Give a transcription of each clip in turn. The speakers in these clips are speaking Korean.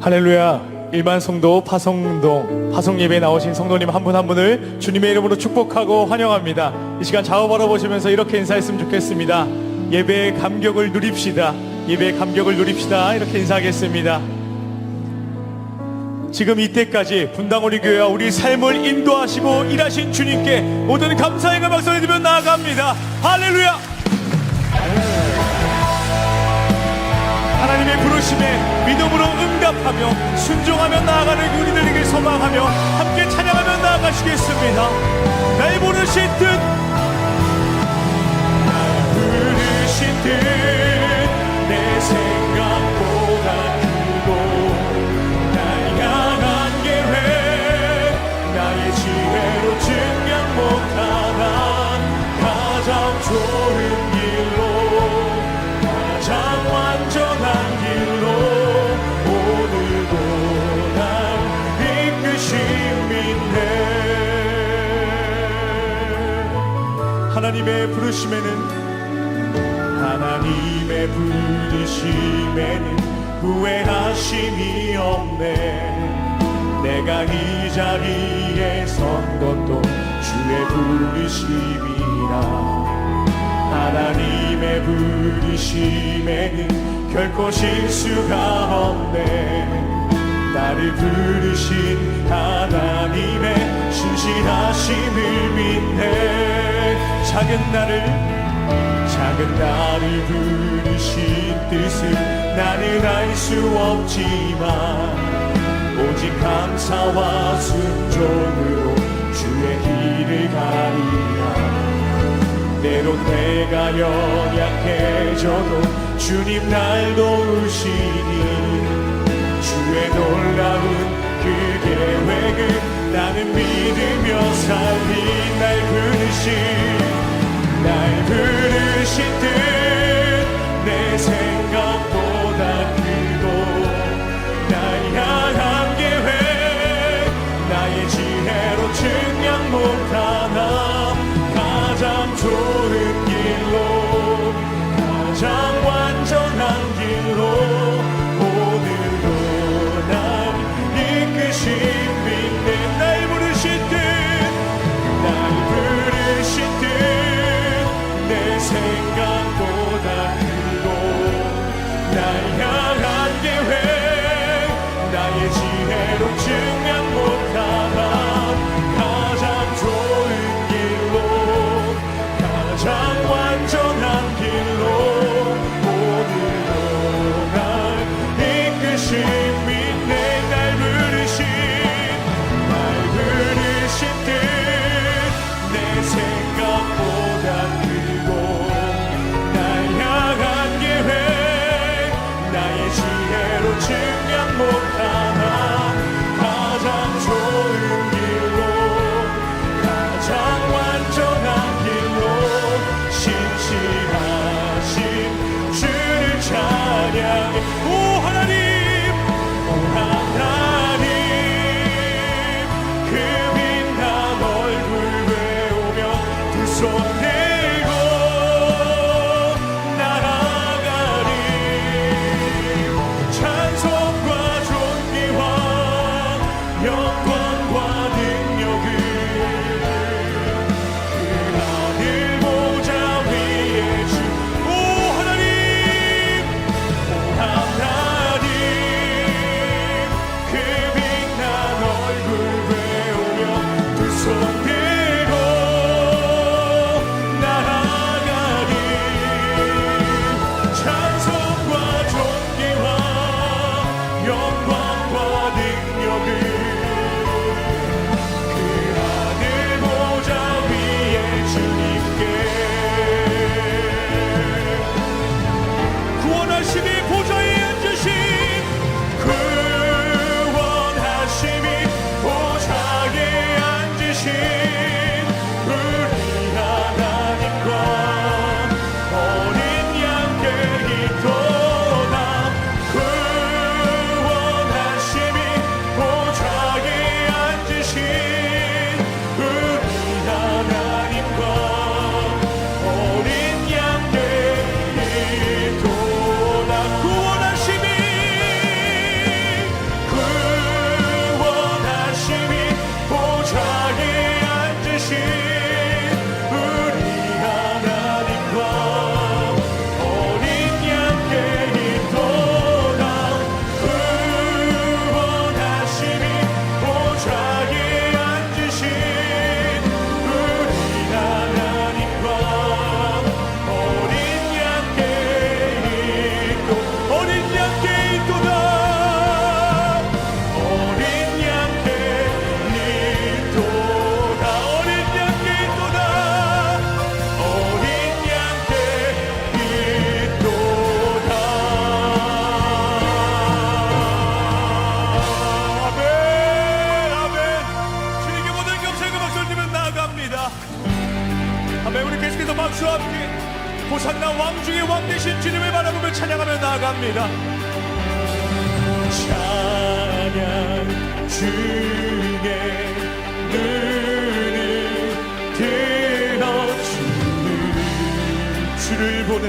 할렐루야. 일반 성도 파송동 파송예배에 나오신 성도님 한 분 한 분을 주님의 이름으로 축복하고 환영합니다. 이 시간 좌우 바라보시면서 이렇게 인사했으면 좋겠습니다. 예배의 감격을 누립시다. 예배의 감격을 누립시다. 이렇게 인사하겠습니다. 지금 이때까지 분당우리 교회와 우리 삶을 인도하시고 일하신 주님께 모든 감사의 박수를 드리며 나아갑니다. 할렐루야. 하나님의 부르심에 믿음으로 응답하며 순종하며 나아가는 우리들에게 소망하며 함께 찬양하며 나아가시겠습니다. 날 부르신 뜻, 날 부르신 뜻 내 생각보다 크고 날 향한 계획 나의 지혜로 증명 못하나 가장 좋은 길로 가장 완전한 길로 오늘도 날 이끄심 있네. 하나님의 부르심에는 후회하심이 없네. 내가 이 자리에 선 것도 주의 부르심이라. 하나님의 부르심에는 결코 실수가 없네. 나를 부르신 하나님의 신실하심을 믿네. 작은 나를 부르신 뜻을 나는 알 수 없지만 오직 감사와 순종으로 주의 길을 가리라. 때론 내가 연약해져도 주님 날 도우시니 주의 놀라운 그 계획을 나는 믿으며 살리. 날 부르신 뜻 내 생각보다 크고 날 향한 계획 나의 지혜로 증명 못하나 가장 좋은 길로 가장 완전한 길로 오늘도 날 이끄신 믿네. 날 부르신 뜻 내 생각보다 크고 날 향한 계획 나의 지혜로 증명 못하나 가장 좋은 길로 가장 완전한 길로 오늘도 날 이끄신 믿네. 날 부르신 뜻 내 생각보다 크고 날 향한 계획 나의 지혜로 증명 못하나 가장 좋은 길로 가장 완전한 길로 신실하신 주를 찬양해. 오 하나님, 오 하나님, 그 빛난 얼굴 외우며 두 손 들고 나아가리. 찬송과 존귀 호산나 왕 중의 왕 되신 주님을 바라보며 찬양하며 나아갑니다. 찬양 주의 눈을 들어 주를 보는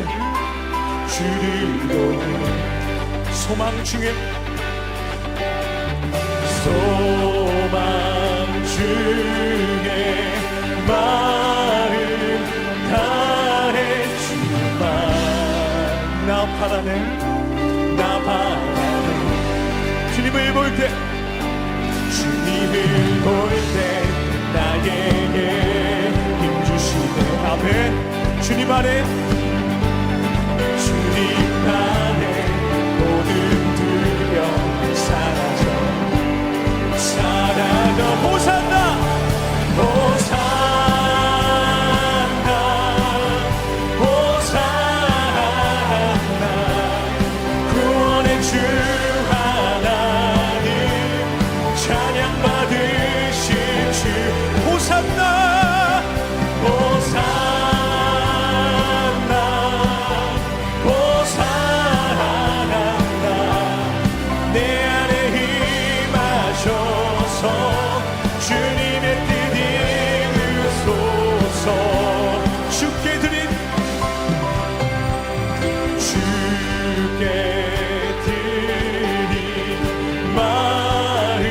소망 중에 마음 다해 주만 나 바라네 주님을 볼 때 나에게 힘주시네. 아멘. 주님 안에 모든 두려움 사라져 호산나 구원의 주 하나님 찬양 받으실 주 호산나 내 안에 임하셔서 주님의 뜻 이루소서. 주께 드린 마음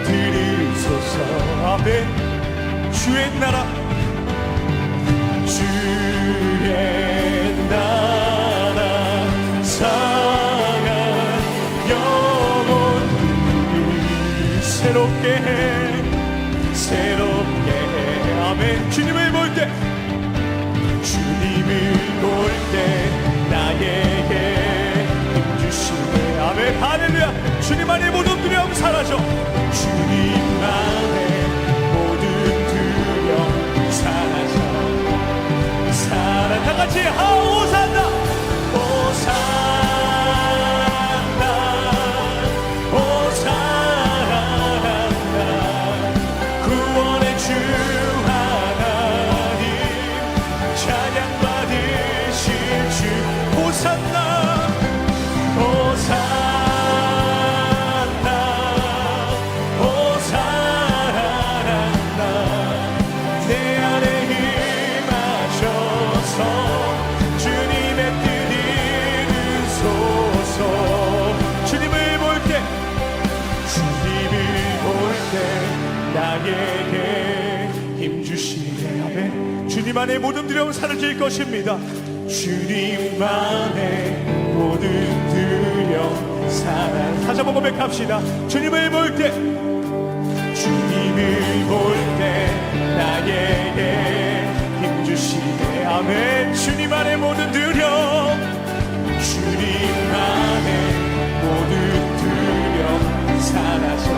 들으소서. 아멘. 주의 나라 상한 영혼을 새롭게 해. 아멘. 주님을 볼 때 나에게 힘주시네. 아멘. 할렐루야. 주님 안에 모든 두려움 사라져. 주님 안에 모든 두려움 사라져. 다 같이 호산나 구원의 주 하나님 찬양 받으실 주 호산나 내 안에 임하셔서 주님의 뜻 이루소서. 주님을 볼 때 나에게 힘주시네. 아멘. 주님 안에 모든 두려움 사라질 것입니다. 주님 안에 모든 두려움 사라져. 다시 한번 고백합시다. 주님을 볼 때 나에게 힘주시네. 아멘. 주님 안에 모든 두려움 주님 안에 모든 두려움 사라져.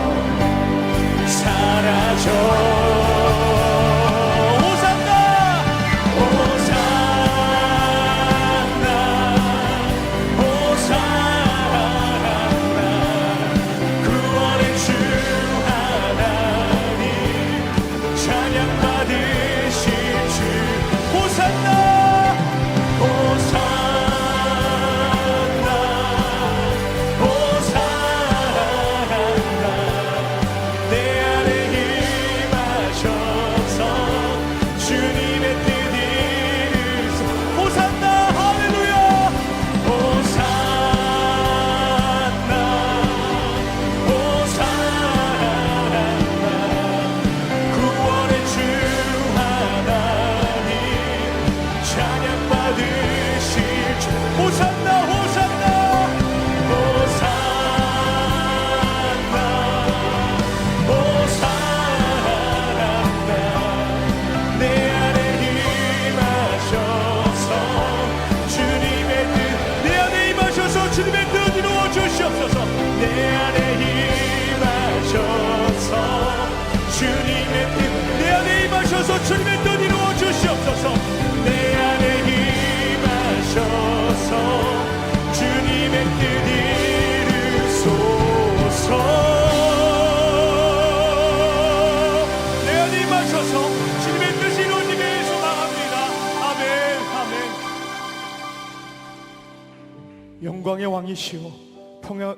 영광의 왕이시오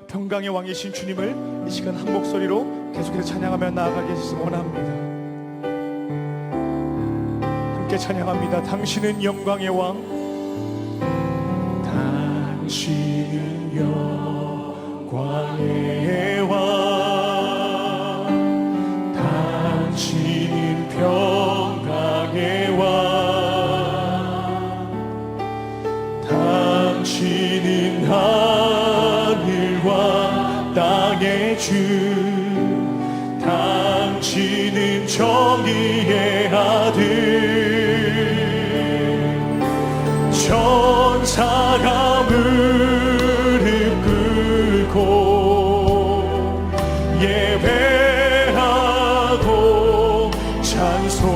평강의 왕이신 주님을 이 시간 한 목소리로 계속해서 찬양하며 나아가게 해주시기 원합니다. 함께 찬양합니다. 당신은 영광의 왕, 당신은 영광의 왕, 당신은 평강의 왕, 당신은 하늘과 땅의 주, 당신은 정의의 아들, 천사가 무릎 꿇고 예배하고 찬송하네.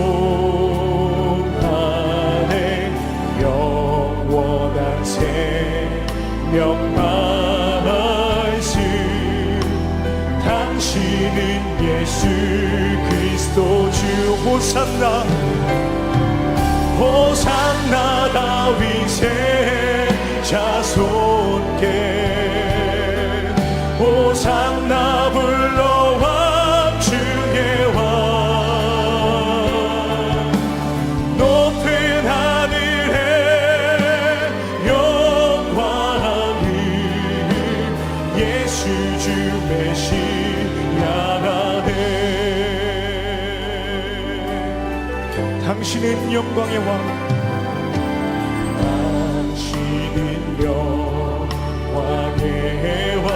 영원한 생명 말씀, 당신은 예수 그리스도 주. 호산나 호산나 다윗의 자손께, 호산나 불러왕 중의 왕, 높은 하늘에 영광을 예수 주 메시아네. 당신은 영광의 왕, 당신은 영광의 왕,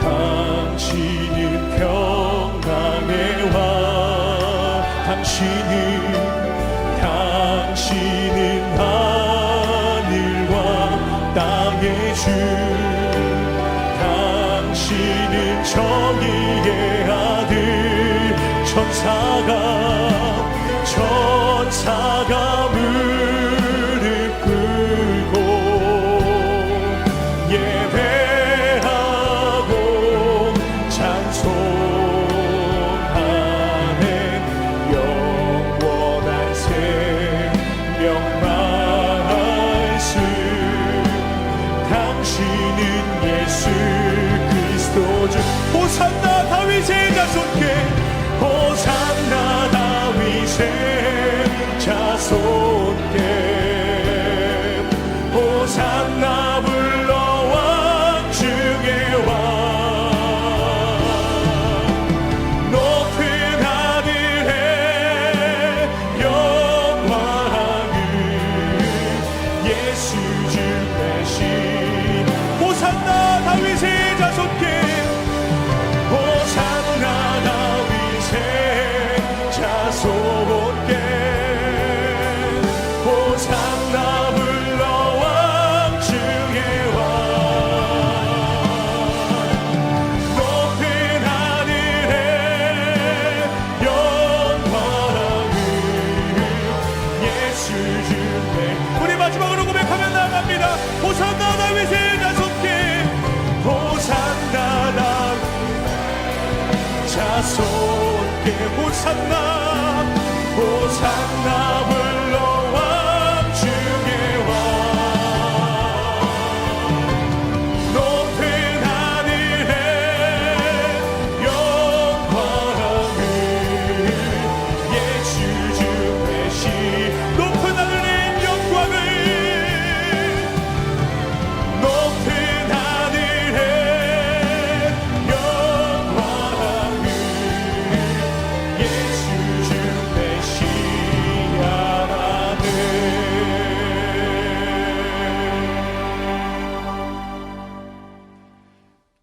당신은 평강의 왕, 당신은 하늘과 땅의 주, 당신은 정의의 아들, 천사가 무릎 꿇고 예배하고 찬송하네. 영원한 생명 말씀, 당신은 예수 그리스도 주. 호산나 다윗의 자손께, 호산나 다윗의 자손께, 호산나 불러왕 중의 왕, 높은 하늘에 영광을 예수 주 대신. 호산나 다윗의 자손께, 호산나 다윗의 자손께, 호산나 불러왕 중의 왕, 높은 하늘에 영광을 예수 주께. 우리 마지막으로 고백하며 나갑니다. 호산나 다윗의 자손께, 호산나 다윗 자손께, 호산나 호산나 불러왕 중의 왕, 높은 하늘에 영광을 예수 주 대신. 높은 하늘에 영광을, 높은 하늘에 영광을 예수 주 메시아네.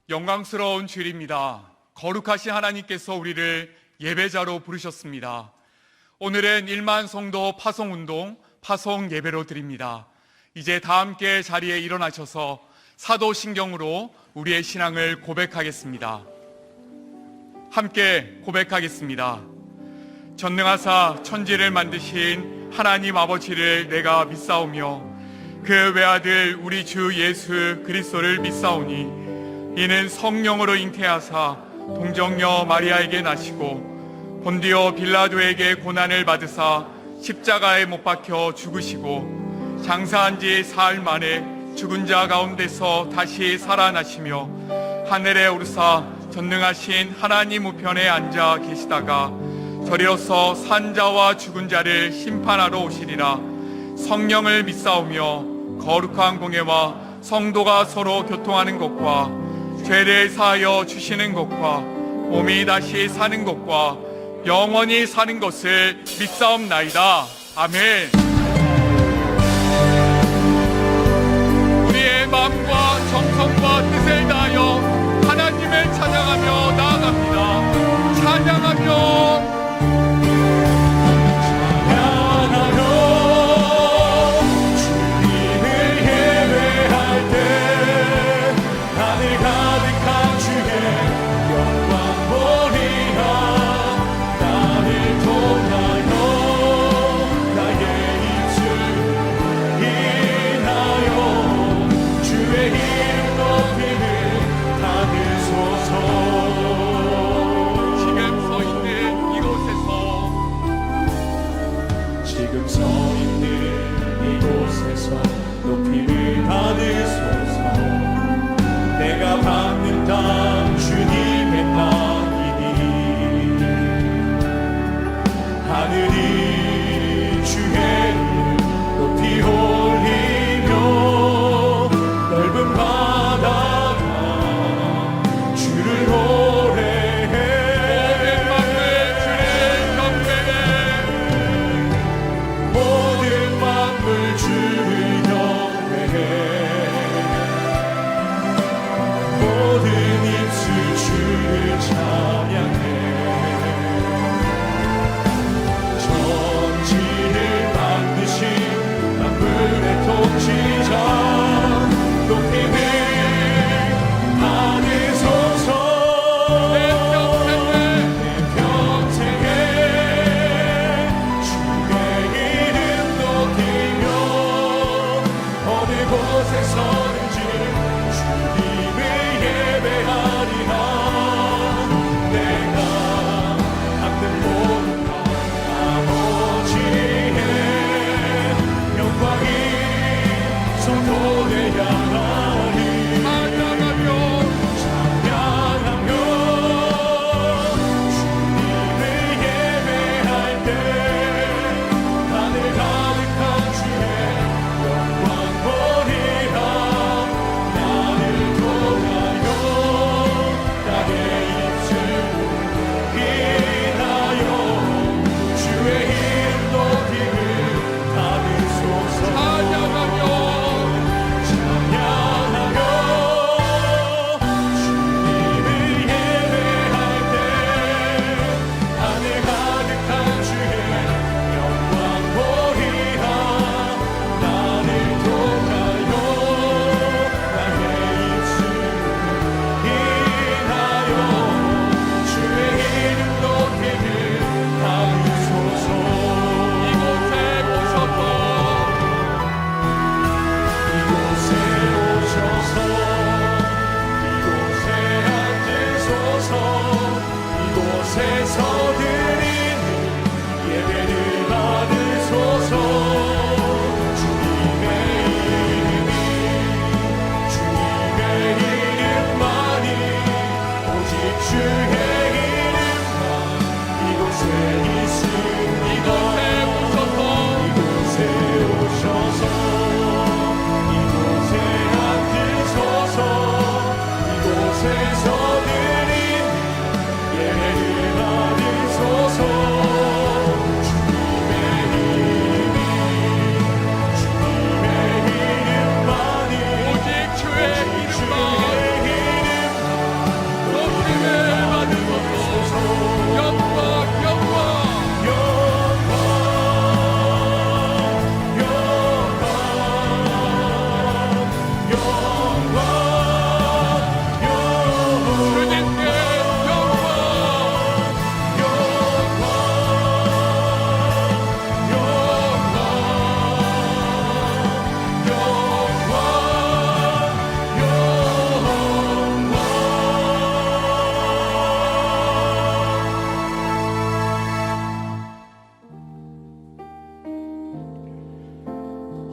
영광스러운 주일입니다. 거룩하신 하나님께서 우리를 예배자로 부르셨습니다. 오늘은 1만 성도 파송운동 파송 예배로 드립니다. 이제 다 함께 자리에 일어나셔서 사도신경으로 우리의 신앙을 고백하겠습니다. 함께 고백하겠습니다. 전능하사 천지를 만드신 하나님 아버지를 내가 믿사오며 그 외아들 우리 주 예수 그리스도를 믿사오니 이는 성령으로 잉태하사 동정녀 마리아에게 나시고 본디오 빌라도에게 고난을 받으사 십자가에 못 박혀 죽으시고 장사한 지 사흘 만에 죽은 자 가운데서 다시 살아나시며 하늘에 오르사 전능하신 하나님 우편에 앉아 계시다가 저리로서 산 자와 죽은 자를 심판하러 오시리라. 성령을 믿사오며 거룩한 공예와 성도가 서로 교통하는 것과 죄를 사하여 주시는 것과 몸이 다시 사는 것과 영원히 사는 것을 믿사옵나이다. 아멘. 우리의 마음과 정성과 뜻을 다하여 하나님을 찬양하며 나아갑니다. 찬양하며 모든 만물 주를 경배해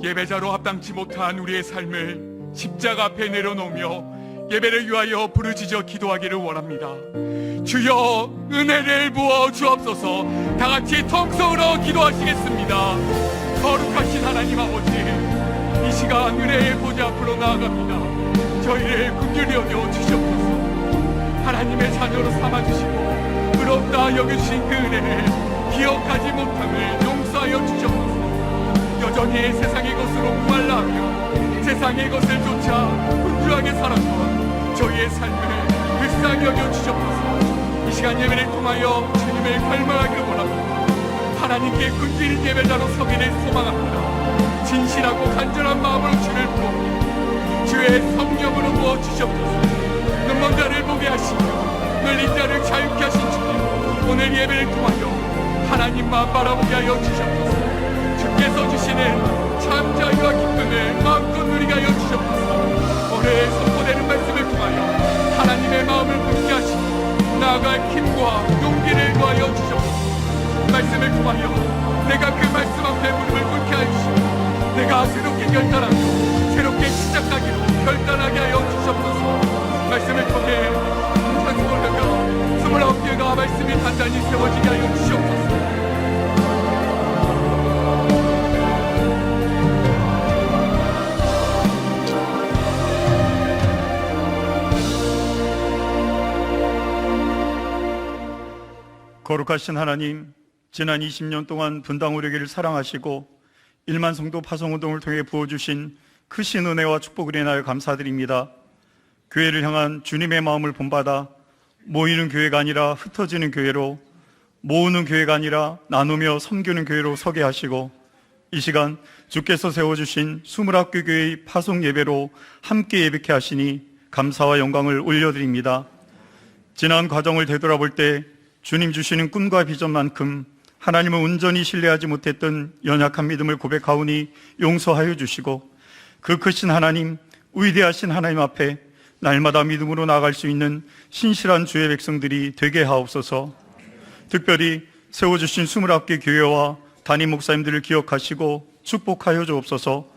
예배자로 합당치 못한 우리의 삶을 십자가 앞에 내려놓으며 예배를 위하여 부르짖어 기도하기를 원합니다. 주여 은혜를 부어 주옵소서. 다같이 통성으로 기도하시겠습니다. 거룩하신 하나님 아버지, 이 시간 은혜의 보좌 앞으로 나아갑니다. 저희를 긍휼히 여겨 주시옵소서. 하나님의 자녀로 삼아주시고 의롭다 여겨주신 그 은혜를 기억하지 못함을 용서하여 주시옵소서. 여전히 세상의 것으로 목말라 하며 세상의 것을 쫓아 분주하게 살았던 저희의 삶을 불쌍히 여겨 주시옵소서. 이 시간 예배를 통하여 주님을 갈망하기를 원합니다. 하나님께 끈질긴 예배자로 서기를 소망합니다. 진실하고 간절한 마음으로 주를 부릅니다. 주의 성령으로 부어주시옵소서. 눈먼 자를 보게 하시며 눌린 자를 자유케 하신 주님, 오늘 예배를 통하여 하나님만 바라보게 하여 주시옵소서. 주께서 주시는 참 자유와 기쁨을 마음껏 누리게 하여 주시옵소서. 오늘 선포되는 말씀을 통하여 하나님의 마음을 굳게 하시고 나아갈 힘과 용기를 더하여 주시옵소서. 말씀을 통하여 내가 그 말씀 앞에 무릎을 꿇게 하여 주시고 내가 새롭게 결단하며 새롭게 시작하기로 결단하게 하여 주시옵소서. 말씀을 통해 찬송을 하며 29개가 말씀이 단단히 세워지게 하여 주시옵소서. 거룩하신 하나님, 지난 20년 동안 분당 우리교회를 사랑하시고 1만 성도 파송운동을 통해 부어주신 크신 은혜와 축복을 인하여 감사드립니다. 교회를 향한 주님의 마음을 본받아 모이는 교회가 아니라 흩어지는 교회로, 모으는 교회가 아니라 나누며 섬기는 교회로 서게 하시고, 이 시간 주께서 세워주신 20학교 교회의 파송 예배로 함께 예배케 하시니 감사와 영광을 올려드립니다. 지난 과정을 되돌아볼 때 주님 주시는 꿈과 비전만큼 하나님을 온전히 신뢰하지 못했던 연약한 믿음을 고백하오니 용서하여 주시고, 그 크신 하나님, 위대하신 하나님 앞에 날마다 믿음으로 나아갈 수 있는 신실한 주의 백성들이 되게 하옵소서. 특별히 세워주신 21개 교회와 담임 목사님들을 기억하시고 축복하여 주옵소서.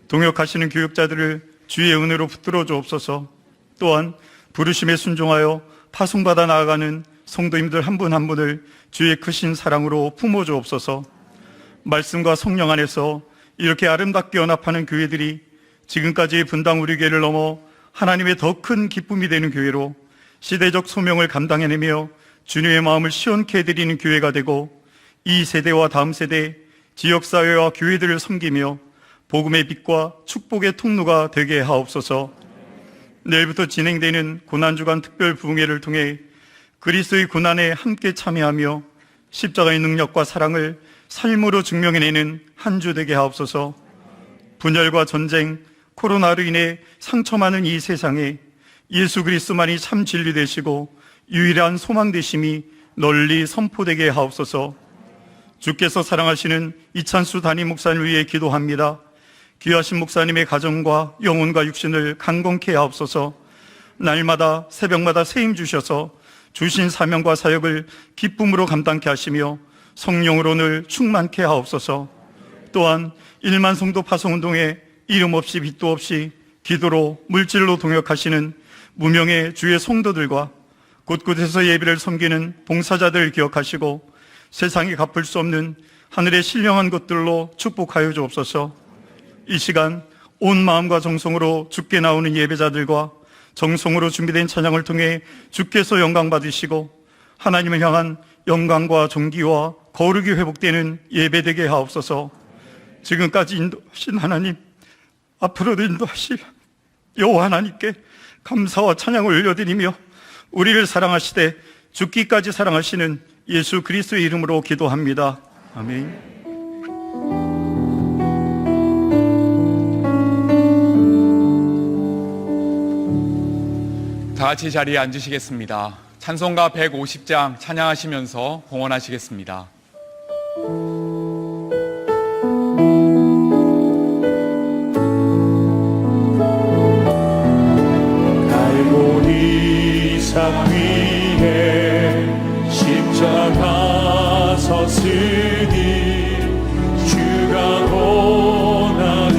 동역하시는 교육자들을 주의 은혜로 붙들어 주옵소서. 또한 부르심에 순종하여 파송받아 나아가는 성도님들 한 분 한 분을 주의 크신 사랑으로 품어 주옵소서. 말씀과 성령 안에서 이렇게 아름답게 연합하는 교회들이 지금까지 분당 우리 교회를 넘어 하나님의 더 큰 기쁨이 되는 교회로 시대적 소명을 감당해내며 주님의 마음을 시원케 해드리는 교회가 되고, 이 세대와 다음 세대, 지역사회와 교회들을 섬기며 복음의 빛과 축복의 통로가 되게 하옵소서. 내일부터 진행되는 고난주간 특별 부흥회를 통해 그리스도의 고난에 함께 참여하며 십자가의 능력과 사랑을 삶으로 증명해내는 한 주 되게 하옵소서. 분열과 전쟁, 코로나로 인해 상처 많은 이 세상에 예수 그리스도만이 참 진리 되시고 유일한 소망 되심이 널리 선포되게 하옵소서. 주께서 사랑하시는 이찬수 담임 목사님을 위해 기도합니다. 귀하신 목사님의 가정과 영혼과 육신을 강건케 하옵소서. 날마다 새벽마다 새 힘 주셔서 주신 사명과 사역을 기쁨으로 감당케 하시며 성령으로 늘 충만케 하옵소서. 또한 1만 성도 파송운동에 이름 없이 빛도 없이 기도로 물질로 동역하시는 무명의 주의 성도들과 곳곳에서 예배를 섬기는 봉사자들을 기억하시고 세상이 갚을 수 없는 하늘의 신령한 것들로 축복하여 주옵소서. 이 시간 온 마음과 정성으로 주께 나오는 예배자들과 정성으로 준비된 찬양을 통해 주께서 영광 받으시고 하나님을 향한 영광과 존귀와 거룩이 회복되는 예배되게 하옵소서. 지금까지 인도하신 하나님, 앞으로도 인도하실 여호와 하나님께 감사와 찬양을 올려드리며 우리를 사랑하시되 죽기까지 사랑하시는 예수 그리스도의 이름으로 기도합니다. 아멘. 다 같이 자리에 앉으시겠습니다. 찬송가 150장 찬양하시면서 봉헌하시겠습니다. 갈보리 산 위에 십자가 섰으니 주가 고난을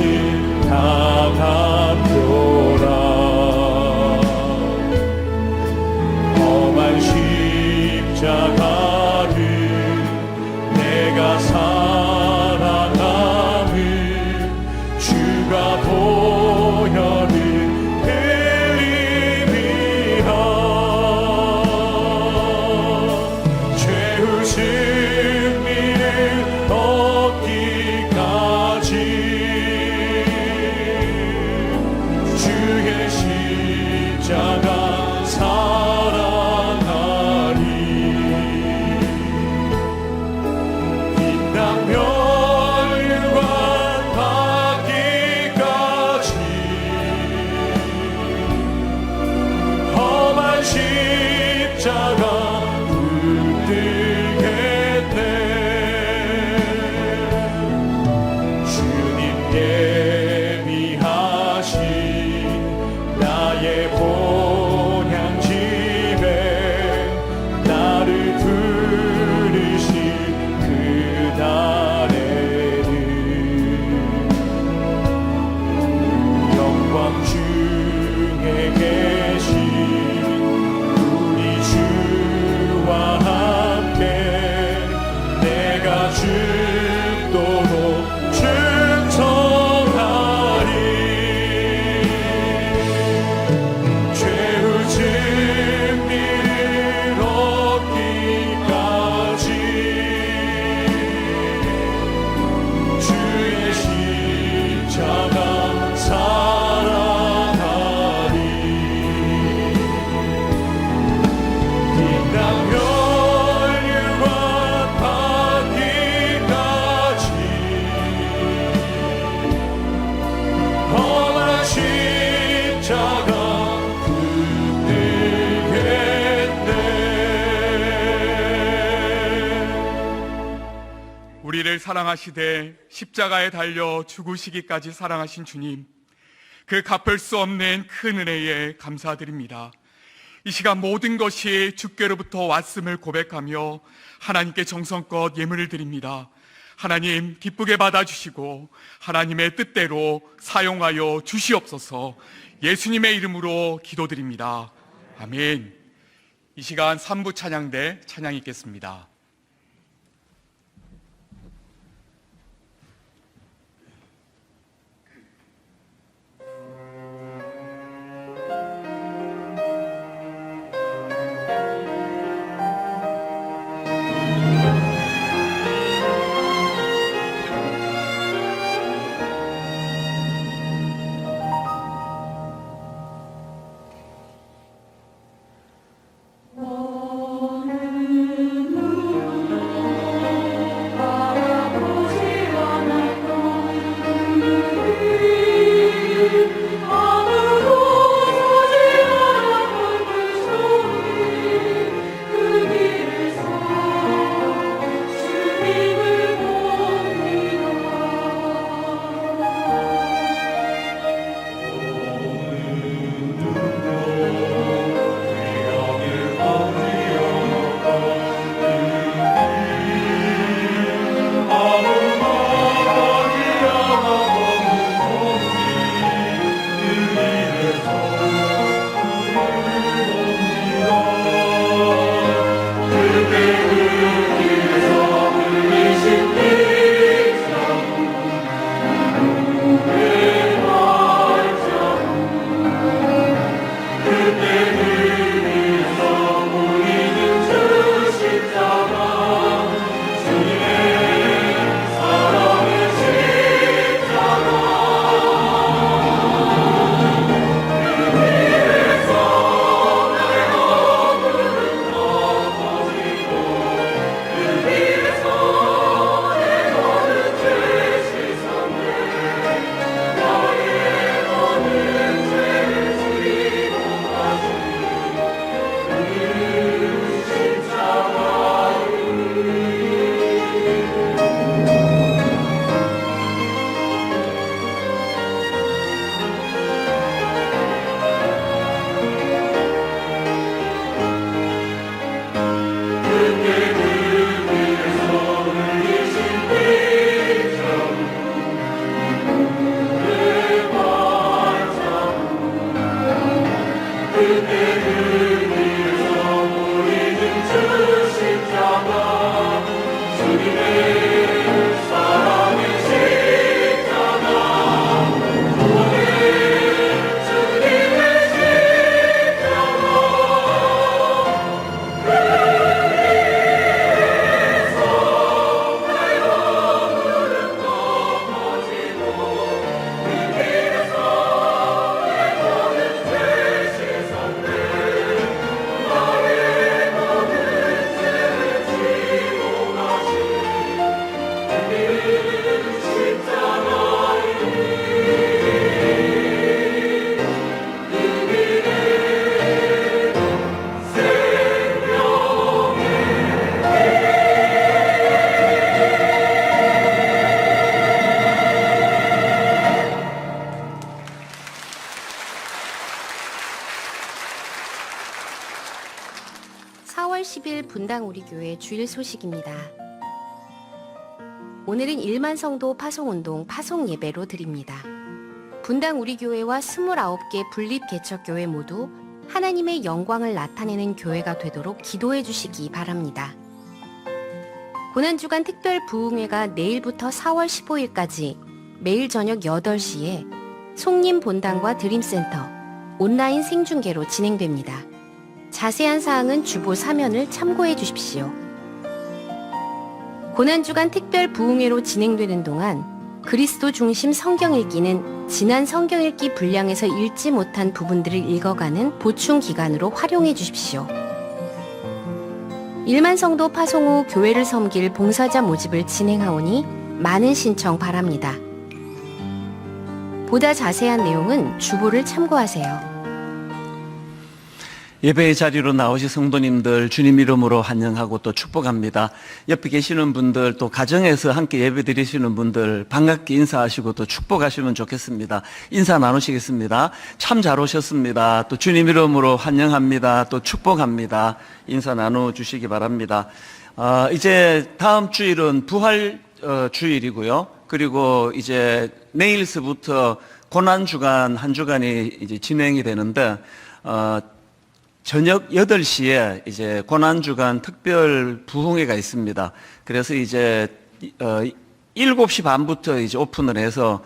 십자가 사랑하리. 빛나며 혈류가 닿기까지 험한 십자가 우리를 사랑하시되 십자가에 달려 죽으시기까지 사랑하신 주님, 그 갚을 수 없는 큰 은혜에 감사드립니다. 이 시간 모든 것이 주께로부터 왔음을 고백하며 하나님께 정성껏 예물을 드립니다. 하나님 기쁘게 받아주시고 하나님의 뜻대로 사용하여 주시옵소서. 예수님의 이름으로 기도드립니다. 아멘. 이 시간 3부 찬양대 찬양 있겠습니다. 분당 우리 교회 주일 소식입니다. 오늘은 1만 성도 파송운동 파송 예배로 드립니다. 분당 우리 교회와 29개 분립 개척교회 모두 하나님의 영광을 나타내는 교회가 되도록 기도해 주시기 바랍니다. 고난주간 특별 부흥회가 내일부터 4월 15일까지 매일 저녁 8시에 송림 본당과 드림센터 온라인 생중계로 진행됩니다. 자세한 사항은 주보 사면을 참고해 주십시오. 고난주간 특별 부흥회로 진행되는 동안 그리스도 중심 성경 읽기는 지난 성경 읽기 분량에서 읽지 못한 부분들을 읽어가는 보충 기간으로 활용해 주십시오. 1만 성도 파송 후 교회를 섬길 봉사자 모집을 진행하오니 많은 신청 바랍니다. 보다 자세한 내용은 주보를 참고하세요. 예배의 자리로 나오신 성도님들 주님 이름으로 환영하고 또 축복합니다. 옆에 계시는 분들 또 가정에서 함께 예배 드리시는 분들 반갑게 인사하시고 또 축복하시면 좋겠습니다. 인사 나누시겠습니다. 참 잘 오셨습니다. 또 주님 이름으로 환영합니다. 또 축복합니다. 인사 나눠주시기 바랍니다. 이제 다음 주일은 부활 주일이고요. 그리고 이제 내일서부터 고난주간 한 주간이 이제 진행이 되는데 저녁 8시에 이제 고난주간 특별 부흥회가 있습니다. 그래서 이제 7시 반부터 이제 오픈을 해서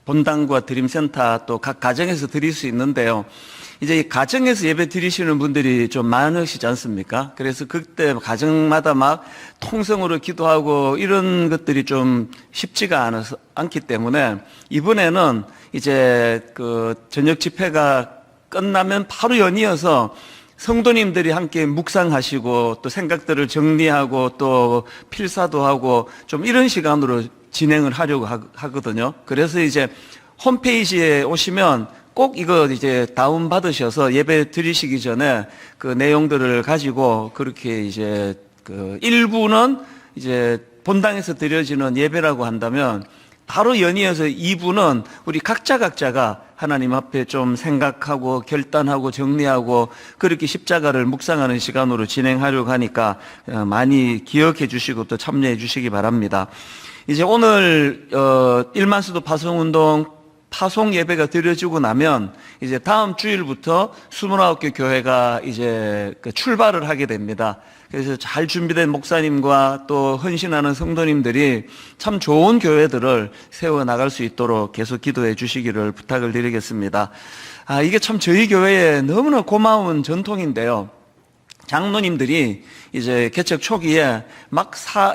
본당과 드림센터 또 각 가정에서 드릴 수 있는데요. 이제 가정에서 예배 드리시는 분들이 좀 많으시지 않습니까? 그래서 그때 가정마다 막 통성으로 기도하고 이런 것들이 좀 쉽지가 않기 때문에 이번에는 이제 그 저녁 집회가 끝나면 바로 연이어서 성도님들이 함께 묵상하시고 또 생각들을 정리하고 또 필사도 하고 좀 이런 시간으로 진행을 하려고 하거든요. 그래서 이제 홈페이지에 오시면 꼭 이거 이제 다운 받으셔서 예배 드리시기 전에 그 내용들을 가지고 그렇게 이제 그 일부는 이제 본당에서 드려지는 예배라고 한다면 바로 연이어서 2부는 우리 각자가 하나님 앞에 좀 생각하고 결단하고 정리하고 그렇게 십자가를 묵상하는 시간으로 진행하려고 하니까 많이 기억해 주시고 또 참여해 주시기 바랍니다. 이제 오늘 1만 수도 파송운동 파송 예배가 드려지고 나면 이제 다음 주일부터 29개 교회가 이제 출발을 하게 됩니다. 그래서 잘 준비된 목사님과 또 헌신하는 성도님들이 참 좋은 교회들을 세워 나갈 수 있도록 계속 기도해 주시기를 부탁을 드리겠습니다. 이게 참 저희 교회에 너무나 고마운 전통인데요. 장로님들이 이제 개척 초기에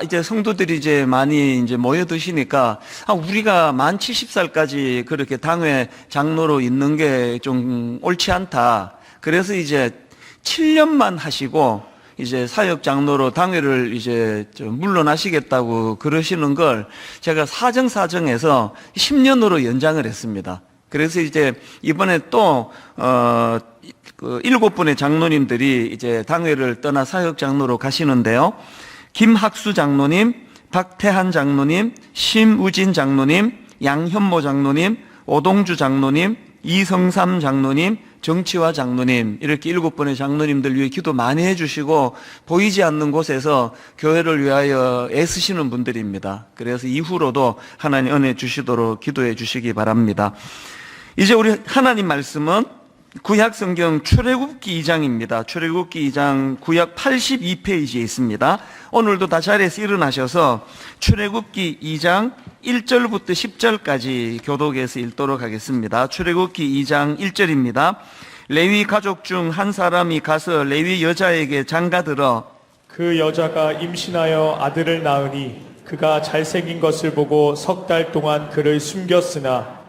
이제 성도들이 이제 많이 이제 모여드시니까 우리가 만 70살까지 그렇게 당회 장로로 있는 게 좀 옳지 않다. 그래서 이제 7년만 하시고 이제 사역 장로로 당회를 이제 좀 물러나시겠다고 그러시는 걸 제가 사정해서 10년으로 연장을 했습니다. 그래서 이제 이번에 또 7분의 장로님들이 이제 당회를 떠나 사역 장로로 가시는데요. 김학수 장로님, 박태한 장로님, 심우진 장로님, 양현모 장로님, 오동주 장로님, 이성삼 장로님, 정치화 장로님, 이렇게 7분의 장로님들 위해 기도 많이 해주시고 보이지 않는 곳에서 교회를 위하여 애쓰시는 분들입니다. 그래서 이후로도 하나님 은혜 주시도록 기도해 주시기 바랍니다. 이제 우리 하나님 말씀은 구약 성경 출애굽기 2장입니다. 출애굽기 2장 구약 82페이지에 있습니다. 오늘도 다 자리에서 일어나셔서 출애굽기 2장 1절부터 10절까지 교독해서 읽도록 하겠습니다. 출애굽기 2장 1절입니다. 레위 가족 중 한 사람이 가서 레위 여자에게 장가들어 그 여자가 임신하여 아들을 낳으니 그가 잘생긴 것을 보고 3달 동안 그를 숨겼으나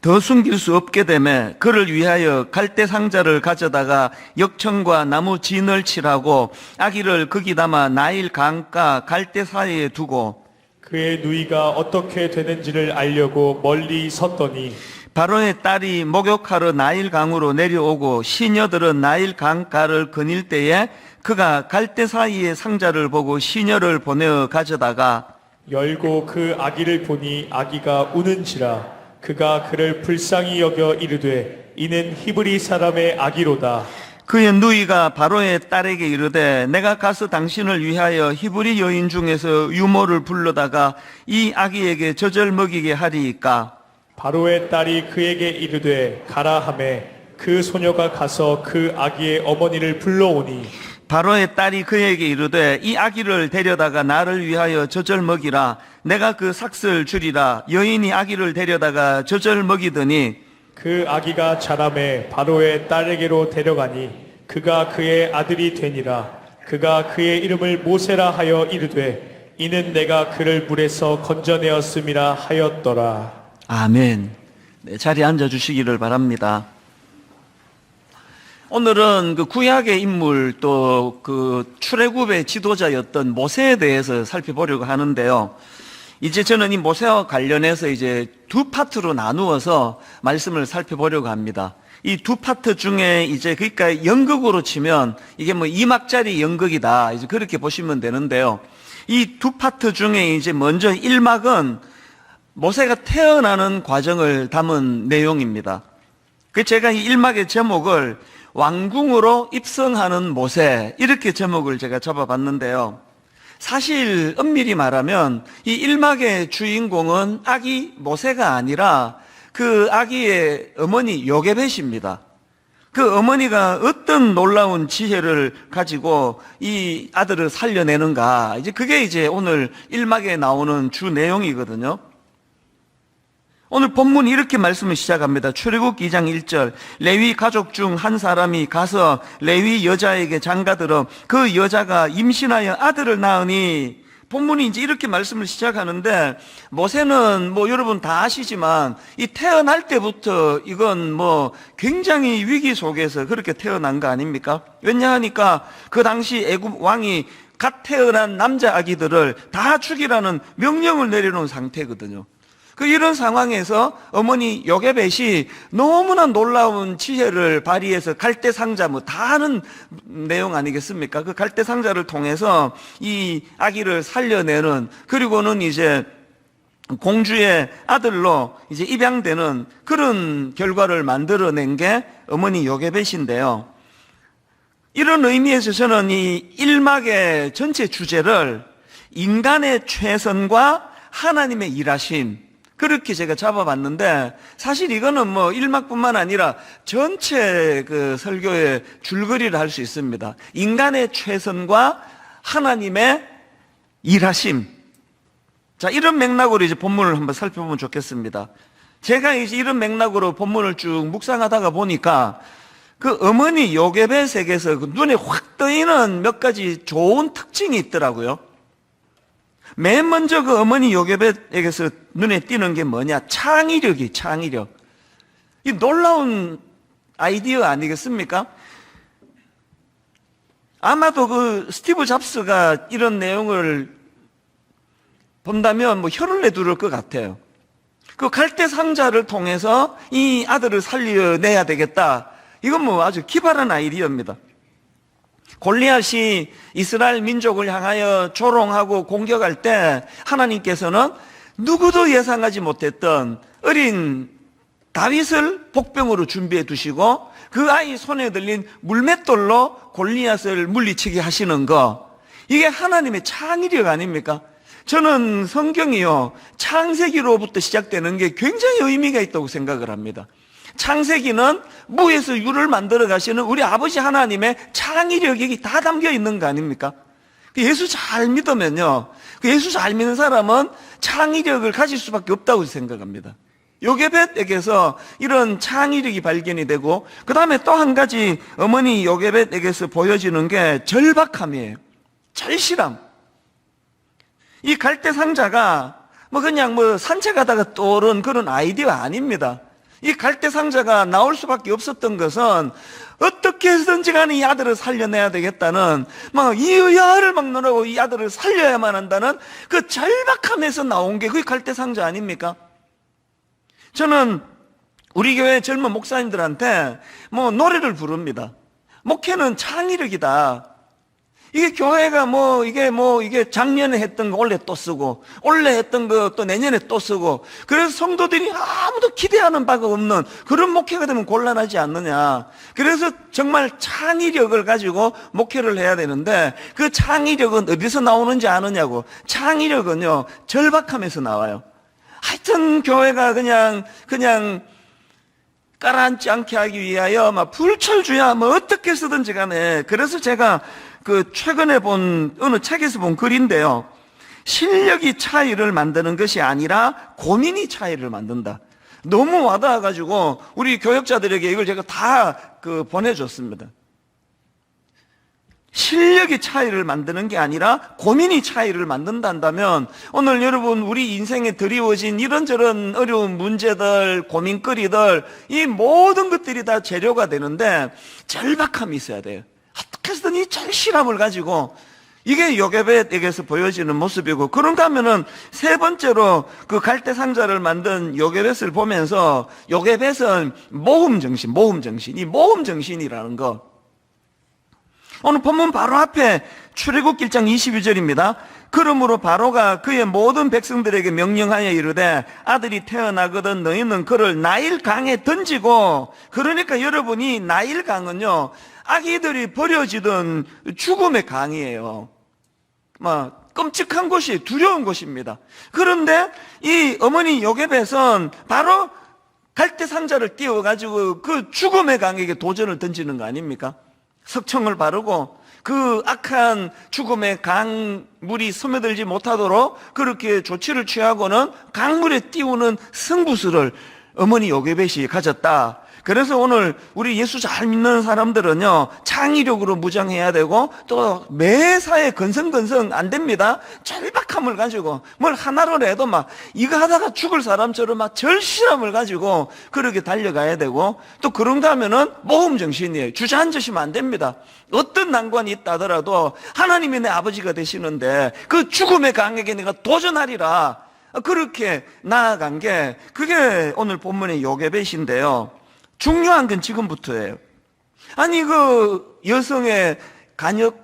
더 숨길 수 없게 되매 그를 위하여 갈대 상자를 가져다가 역청과 나무 진을 칠하고 아기를 거기 담아 나일 강가 갈대 사이에 두고 그의 누이가 어떻게 되는지를 알려고 멀리 섰더니 바로의 딸이 목욕하러 나일 강으로 내려오고 시녀들은 나일 강가를 거닐 때에 그가 갈대 사이에 상자를 보고 시녀를 보내어 가져다가 열고 그 아기를 보니 아기가 우는지라 그가 그를 불쌍히 여겨 이르되 이는 히브리 사람의 아기로다. 그의 누이가 바로의 딸에게 이르되 내가 가서 당신을 위하여 히브리 여인 중에서 유모를 불러다가 이 아기에게 젖을 먹이게 하리이까. 바로의 딸이 그에게 이르되 가라 하매 그 소녀가 가서 그 아기의 어머니를 불러오니 바로의 딸이 그에게 이르되 이 아기를 데려다가 나를 위하여 젖을 먹이라. 내가 그 삭슬 주리라. 여인이 아기를 데려다가 젖을 먹이더니 그 아기가 자라매 바로의 딸에게로 데려가니 그가 그의 아들이 되니라. 그가 그의 이름을 모세라 하여 이르되 이는 내가 그를 물에서 건져내었음이라 하였더라. 아멘. 네, 자리에 앉아 주시기를 바랍니다. 오늘은 그 구약의 인물 또 그 출애굽의 지도자였던 모세에 대해서 살펴보려고 하는데요. 이제 저는 이 모세와 관련해서 이제 두 파트로 나누어서 말씀을 살펴보려고 합니다. 이 두 파트 중에 이제 그러니까 연극으로 치면 이게 뭐 2막짜리 연극이다. 이제 그렇게 보시면 되는데요. 이 두 파트 중에 이제 먼저 1막은 모세가 태어나는 과정을 담은 내용입니다. 그 제가 이 1막의 제목을 왕궁으로 입성하는 모세, 이렇게 제목을 제가 잡아봤는데요. 사실 엄밀히 말하면 이 1막의 주인공은 아기 모세가 아니라 그 아기의 어머니 요게벳입니다. 그 어머니가 어떤 놀라운 지혜를 가지고 이 아들을 살려내는가, 이제 그게 이제 오늘 1막에 나오는 주 내용이거든요. 오늘 본문이 이렇게 말씀을 시작합니다. 출애굽기 2장 1절, 레위 가족 중 한 사람이 가서 레위 여자에게 장가들어 그 여자가 임신하여 아들을 낳으니, 본문이 이제 이렇게 말씀을 시작하는데, 모세는 뭐 여러분 다 아시지만 이 태어날 때부터 이건 뭐 굉장히 위기 속에서 그렇게 태어난 거 아닙니까? 왜냐하니까 그 당시 애굽 왕이 갓 태어난 남자 아기들을 다 죽이라는 명령을 내려놓은 상태거든요. 그 이런 상황에서 어머니 요게벳이 너무나 놀라운 지혜를 발휘해서 갈대 상자 뭐 다 아는 내용 아니겠습니까? 그 갈대 상자를 통해서 이 아기를 살려내는, 그리고는 이제 공주의 아들로 이제 입양되는 그런 결과를 만들어낸 게 어머니 요게벳인데요. 이런 의미에서 저는 이 1막의 전체 주제를 인간의 최선과 하나님의 일하심, 그렇게 제가 잡아봤는데, 사실 이거는 뭐 1막뿐만 아니라 전체 그 설교의 줄거리를 할 수 있습니다. 인간의 최선과 하나님의 일하심. 자, 이런 맥락으로 이제 본문을 한번 살펴보면 좋겠습니다. 제가 이제 이런 맥락으로 본문을 쭉 묵상하다가 보니까 그 어머니 요게벳에게서 그 눈에 확 뜨이는 몇 가지 좋은 특징이 있더라고요. 맨 먼저 그 어머니 요게벳에게서 눈에 띄는 게 뭐냐? 창의력. 이 놀라운 아이디어 아니겠습니까? 아마도 그 스티브 잡스가 이런 내용을 본다면 뭐 혀를 내두를 것 같아요. 그 갈대 상자를 통해서 이 아들을 살려내야 되겠다. 이건 뭐 아주 기발한 아이디어입니다. 골리앗이 이스라엘 민족을 향하여 조롱하고 공격할 때 하나님께서는 누구도 예상하지 못했던 어린 다윗을 복병으로 준비해 두시고 그 아이 손에 들린 물맷돌로 골리앗을 물리치게 하시는 거, 이게 하나님의 창의력 아닙니까? 저는 성경이요, 창세기로부터 시작되는 게 굉장히 의미가 있다고 생각을 합니다. 창세기는 무에서 유를 만들어 가시는 우리 아버지 하나님의 창의력이 다 담겨 있는 거 아닙니까? 예수 잘 믿으면요, 예수 잘 믿는 사람은 창의력을 가질 수밖에 없다고 생각합니다. 요게벳에게서 이런 창의력이 발견이 되고, 그 다음에 또 한 가지 어머니 요게벳에게서 보여지는 게 절박함이에요. 절실함. 이 갈대 상자가 뭐 그냥 뭐 산책하다가 떠오른 그런 아이디어 아닙니다. 이 갈대 상자가 나올 수밖에 없었던 것은 어떻게 해서든지 간에 이 아들을 살려내야 되겠다는, 막 이의야를 막 누르고 이 아들을 살려야만 한다는 그 절박함에서 나온 게 그게 갈대 상자 아닙니까? 저는 우리 교회 젊은 목사님들한테 뭐 노래를 부릅니다. 목회는 창의력이다. 이게 교회가 이게 작년에 했던 거 올해 또 쓰고, 올해 했던 거 또 내년에 또 쓰고, 그래서 성도들이 아무도 기대하는 바가 없는 그런 목회가 되면 곤란하지 않느냐. 그래서 정말 창의력을 가지고 목회를 해야 되는데, 그 창의력은 어디서 나오는지 아느냐고. 창의력은요, 절박함에서 나와요. 하여튼 교회가 그냥 가라앉지 않게 하기 위하여 막 불철주야 뭐 어떻게 쓰든지 간에. 그래서 제가 그 최근에 본 어느 책에서 본 글인데요, 실력이 차이를 만드는 것이 아니라 고민이 차이를 만든다. 너무 와닿아가지고 우리 교역자들에게 이걸 제가 다 보내줬습니다. 실력이 차이를 만드는 게 아니라 고민이 차이를 만든다면 오늘 여러분 우리 인생에 드리워진 이런저런 어려운 문제들, 고민거리들, 이 모든 것들이 다 재료가 되는데 절박함이 있어야 돼요. 어떻게 해서든 이 절실함을 가지고, 이게 요게벳에게서 보여지는 모습이고, 그런가 하면은 세 번째로 그 갈대 상자를 만든 요게벳을 보면서, 요게벳은 모험 정신, 이 모험 정신이라는 거. 오늘 본문 바로 앞에 출애굽 1장 22절입니다. 그러므로 바로가 그의 모든 백성들에게 명령하여 이르되 아들이 태어나거든 너희는 그를 나일 강에 던지고, 그러니까 여러분이 나일 강은요, 아기들이 버려지던 죽음의 강이에요. 막 끔찍한 곳이, 두려운 곳입니다. 그런데 이 어머니 요게벳은 바로 갈대 상자를 띄워가지고 그 죽음의 강에게 도전을 던지는 거 아닙니까? 석청을 바르고 그 악한 죽음의 강물이 스며들지 못하도록 그렇게 조치를 취하고는 강물에 띄우는 승부수를 어머니 요게벳이 가졌다. 그래서 오늘 우리 예수 잘 믿는 사람들은요, 창의력으로 무장해야 되고, 또 매사에 건성건성 안 됩니다. 절박함을 가지고 뭘 하나로 해도 막 이거 하다가 죽을 사람처럼 막 절실함을 가지고 그렇게 달려가야 되고, 또 그런가 하면은 모험정신이에요. 주저앉으시면 안 됩니다. 어떤 난관이 있다 하더라도 하나님이 내 아버지가 되시는데 그 죽음의 강에게 내가 도전하리라, 그렇게 나아간 게, 그게 오늘 본문의 요게벳인데요. 중요한 건 지금부터예요. 아니 그 여성의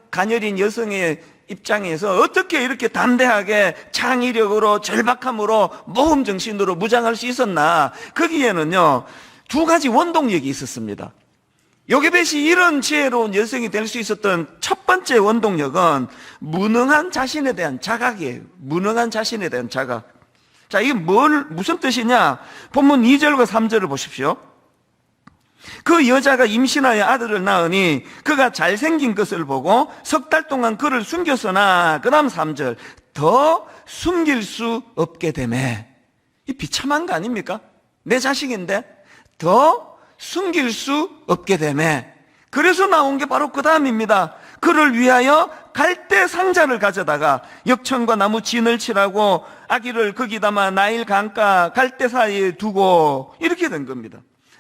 가녀린 여성의 입장에서 어떻게 이렇게 담대하게 창의력으로, 절박함으로, 모험정신으로 무장할 수 있었나? 거기에는요, 두 가지 원동력이 있었습니다. 요게벳이 이런 지혜로운 여성이 될 수 있었던 첫 번째 원동력은 무능한 자신에 대한 자각이에요. 무능한 자신에 대한 자각. 자, 이게 무슨 뜻이냐? 본문 2절과 3절을 보십시오. 그 여자가 임신하여 아들을 낳으니 그가 잘생긴 것을 보고 석 달 동안 그를 숨겼으나, 그 다음 3절, 더 숨길 수 없게 되매. 이 비참한 거 아닙니까? 내 자식인데 더 숨길 수 없게 되매. 그래서 나온 게 바로 그 다음입니다. 그를 위하여 갈대 상자를 가져다가 역청과 나무 진을 칠하고 아기를 거기다마 나일 강가 갈대 사이에 두고, 이렇게 된 겁니다.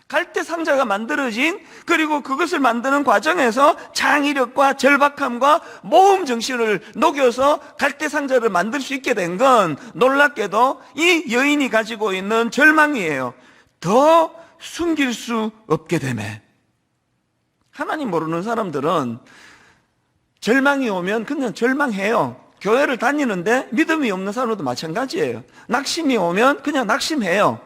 갈대 상자가 만들어진, 그리고 그것을 만드는 과정에서 창의력과 절박함과 모험 정신을 녹여서 갈대 상자를 만들 수 있게 된 건 놀랍게도 이 여인이 가지고 있는 절망이에요. 더 숨길 수 없게 되매. 하나님 모르는 사람들은 절망이 오면 그냥 절망해요. 교회를 다니는데 믿음이 없는 사람도 마찬가지예요. 낙심이 오면 그냥 낙심해요.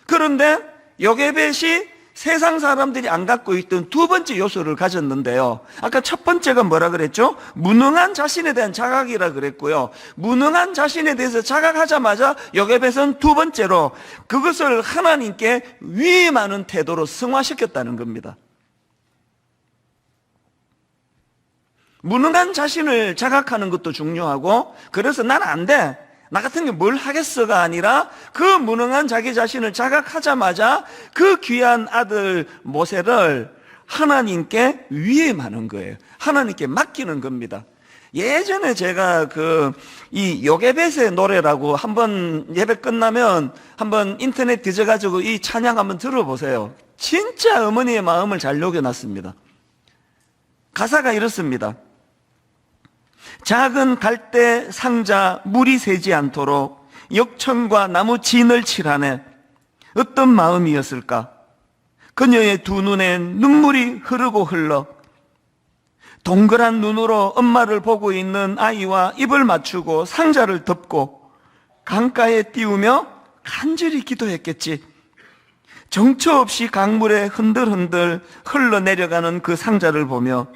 그런데 요게벳이 세상 사람들이 안 갖고 있던 두 번째 요소를 가졌는데요. 아까 첫 번째가 뭐라 그랬죠? 무능한 자신에 대한 자각이라 그랬고요. 무능한 자신에 대해서 자각하자마자 요게벳은 두 번째로 그것을 하나님께 위임하는 태도로 승화시켰다는 겁니다. 무능한 자신을 자각하는 것도 중요하고, 그래서 난 안 돼, 나 같은 게 뭘 하겠어가 아니라 그 무능한 자기 자신을 자각하자마자 그 귀한 아들 모세를 하나님께 위임하는 거예요. 하나님께 맡기는 겁니다. 예전에 제가 이 요게벳의 노래라고 한번 예배 끝나면 한번 인터넷 뒤져가지고 이 찬양 한번 들어보세요. 진짜 어머니의 마음을 잘 녹여놨습니다. 가사가 이렇습니다. 작은 갈대 상자 물이 새지 않도록 역청과 나무 진을 칠하네. 어떤 마음이었을까? 그녀의 두 눈에 눈물이 흐르고 흘러 동그란 눈으로 엄마를 보고 있는 아이와 입을 맞추고 상자를 덮고 강가에 띄우며 간절히 기도했겠지. 정처 없이 강물에 흔들흔들 흘러내려가는 그 상자를 보며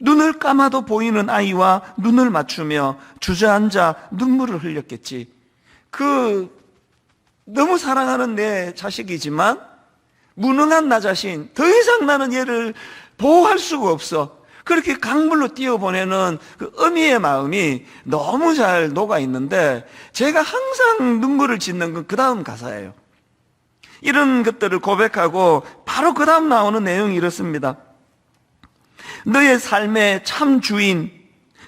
눈을 감아도 보이는 아이와 눈을 맞추며 주저앉아 눈물을 흘렸겠지. 너무 사랑하는 내 자식이지만 무능한 나 자신, 더 이상 나는 얘를 보호할 수가 없어. 그렇게 강물로 띄워보내는 그 어미의 마음이 너무 잘 녹아 있는데, 제가 항상 눈물을 짓는 건 그 다음 가사예요. 이런 것들을 고백하고 바로 그 다음 나오는 내용이 이렇습니다. 너의 삶의 참 주인,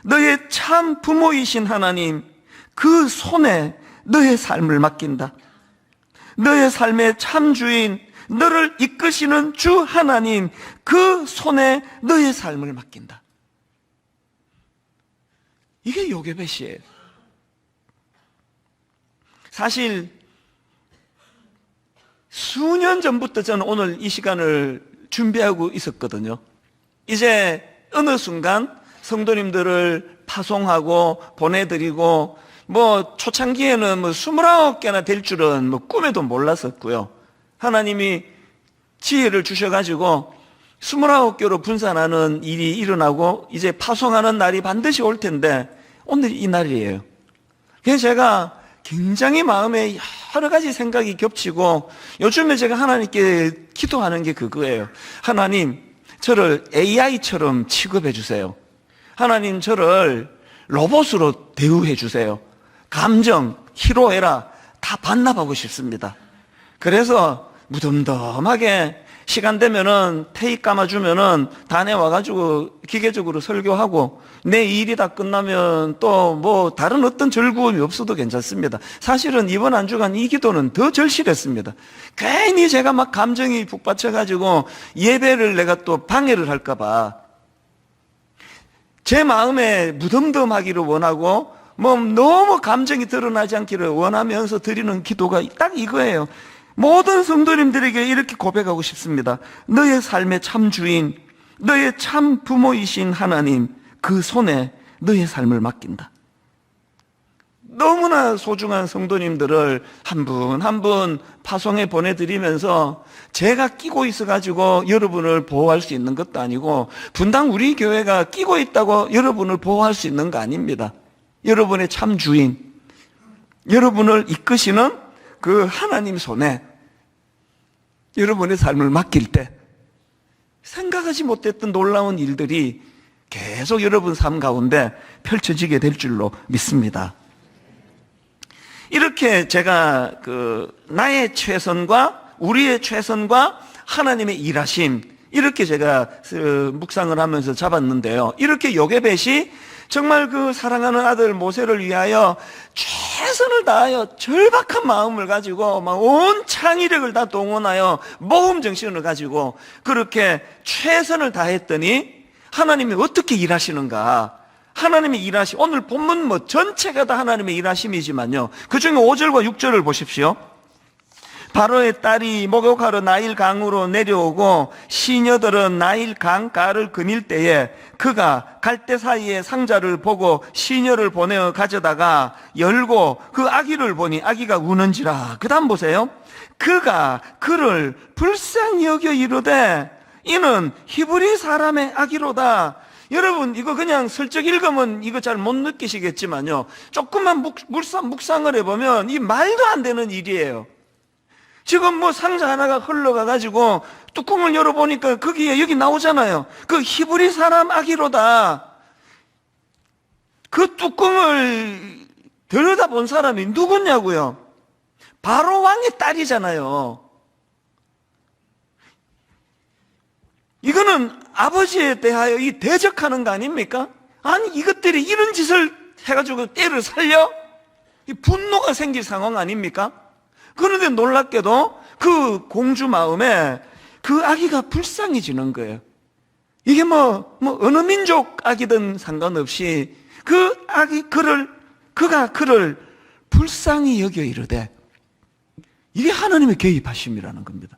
너의 참 부모이신 하나님, 그 손에 너의 삶을 맡긴다. 너의 삶의 참 주인, 너를 이끄시는 주 하나님, 그 손에 너의 삶을 맡긴다. 이게 요게벳이에요. 사실 수년 전부터 저는 오늘 이 시간을 준비하고 있었거든요. 이제 어느 순간 성도님들을 파송하고 보내드리고, 초창기에는 29개나 될 줄은 꿈에도 몰랐었고요. 하나님이 지혜를 주셔가지고 29개로 분산하는 일이 일어나고 이제 파송하는 날이 반드시 올 텐데 오늘이 이 날이에요. 그래서 제가 굉장히 마음에 여러 가지 생각이 겹치고 요즘에 제가 하나님께 기도하는 게 그거예요. 하나님, 저를 AI처럼 취급해 주세요. 하나님, 저를 로봇으로 대우해 주세요. 감정, 희로애락 다 반납하고 싶습니다. 그래서 무덤덤하게 시간 되면은 테이프 감아주면은 단에 와가지고 기계적으로 설교하고 내 일이 다 끝나면 또 다른 어떤 즐거움이 없어도 괜찮습니다. 사실은 이번 한 주간 이 기도는 더 절실했습니다. 괜히 제가 막 감정이 북받쳐가지고 예배를 내가 또 방해를 할까봐 제 마음에 무덤덤하기를 원하고 너무 감정이 드러나지 않기를 원하면서 드리는 기도가 딱 이거예요. 모든 성도님들에게 이렇게 고백하고 싶습니다. 너의 삶의 참 주인, 너의 참 부모이신 하나님, 그 손에 너의 삶을 맡긴다. 너무나 소중한 성도님들을 한 분 한 분 파송해 보내드리면서 제가 끼고 있어가지고 여러분을 보호할 수 있는 것도 아니고 분당 우리 교회가 끼고 있다고 여러분을 보호할 수 있는 거 아닙니다. 여러분의 참 주인, 여러분을 이끄시는 그 하나님 손에 여러분의 삶을 맡길 때 생각하지 못했던 놀라운 일들이 계속 여러분 삶 가운데 펼쳐지게 될 줄로 믿습니다. 이렇게 제가 나의 최선과 우리의 최선과 하나님의 일하심, 이렇게 제가 묵상을 하면서 잡았는데요. 이렇게 요게벳이 정말 그 사랑하는 아들 모세를 위하여 최선을 다하여 절박한 마음을 가지고 막 온 창의력을 다 동원하여 모험 정신을 가지고 그렇게 최선을 다했더니 하나님이 어떻게 일하시는가? 하나님의 일하심, 오늘 본문 전체가 다 하나님의 일하심이지만요, 그 중에 5절과 6절을 보십시오. 바로의 딸이 목욕하러 나일 강으로 내려오고 시녀들은 나일 강가를 거닐 때에 그가 갈대 사이에 상자를 보고 시녀를 보내어 가져다가 열고 그 아기를 보니 아기가 우는지라. 그 다음 보세요. 그가 그를 불쌍히 여겨 이르되 이는 히브리 사람의 아기로다. 여러분, 이거 그냥 슬쩍 읽으면 이거 잘 못 느끼시겠지만요, 조금만 묵상을 해보면 이 말도 안 되는 일이에요. 지금 상자 하나가 흘러가가지고 뚜껑을 열어보니까 거기에 여기 나오잖아요. 그 히브리 사람 아기로다. 그 뚜껑을 들여다본 사람이 누구냐고요? 바로 왕의 딸이잖아요. 이거는 아버지에 대하여 이 대적하는 거 아닙니까? 아니, 이것들이 이런 짓을 해가지고 때를 살려? 이 분노가 생길 상황 아닙니까? 그런데 놀랍게도 그 공주 마음에 그 아기가 불쌍해지는 거예요. 이게 어느 민족 아기든 상관없이 그 아기, 그가 그를 불쌍히 여겨 이르되, 이게 하나님의 개입하심이라는 겁니다.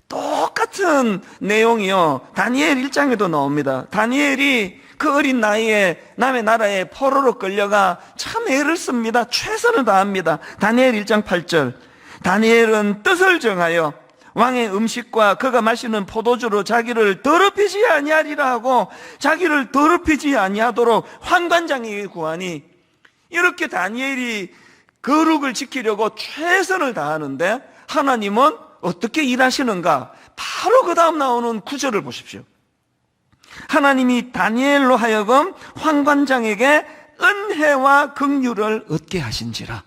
똑같은 내용이요, 다니엘 1장에도 나옵니다. 다니엘이 그 어린 나이에 남의 나라에 포로로 끌려가 참 애를 씁니다. 최선을 다합니다. 다니엘 1장 8절. 다니엘은 뜻을 정하여 왕의 음식과 그가 마시는 포도주로 자기를 더럽히지 아니하리라 하고 자기를 더럽히지 아니하도록 환관장에게 구하니, 이렇게 다니엘이 거룩을 지키려고 최선을 다하는데 하나님은 어떻게 일하시는가? 바로 그 다음 나오는 9절을 보십시오. 하나님이 다니엘로 하여금 환관장에게 은혜와 긍휼을 얻게 하신지라.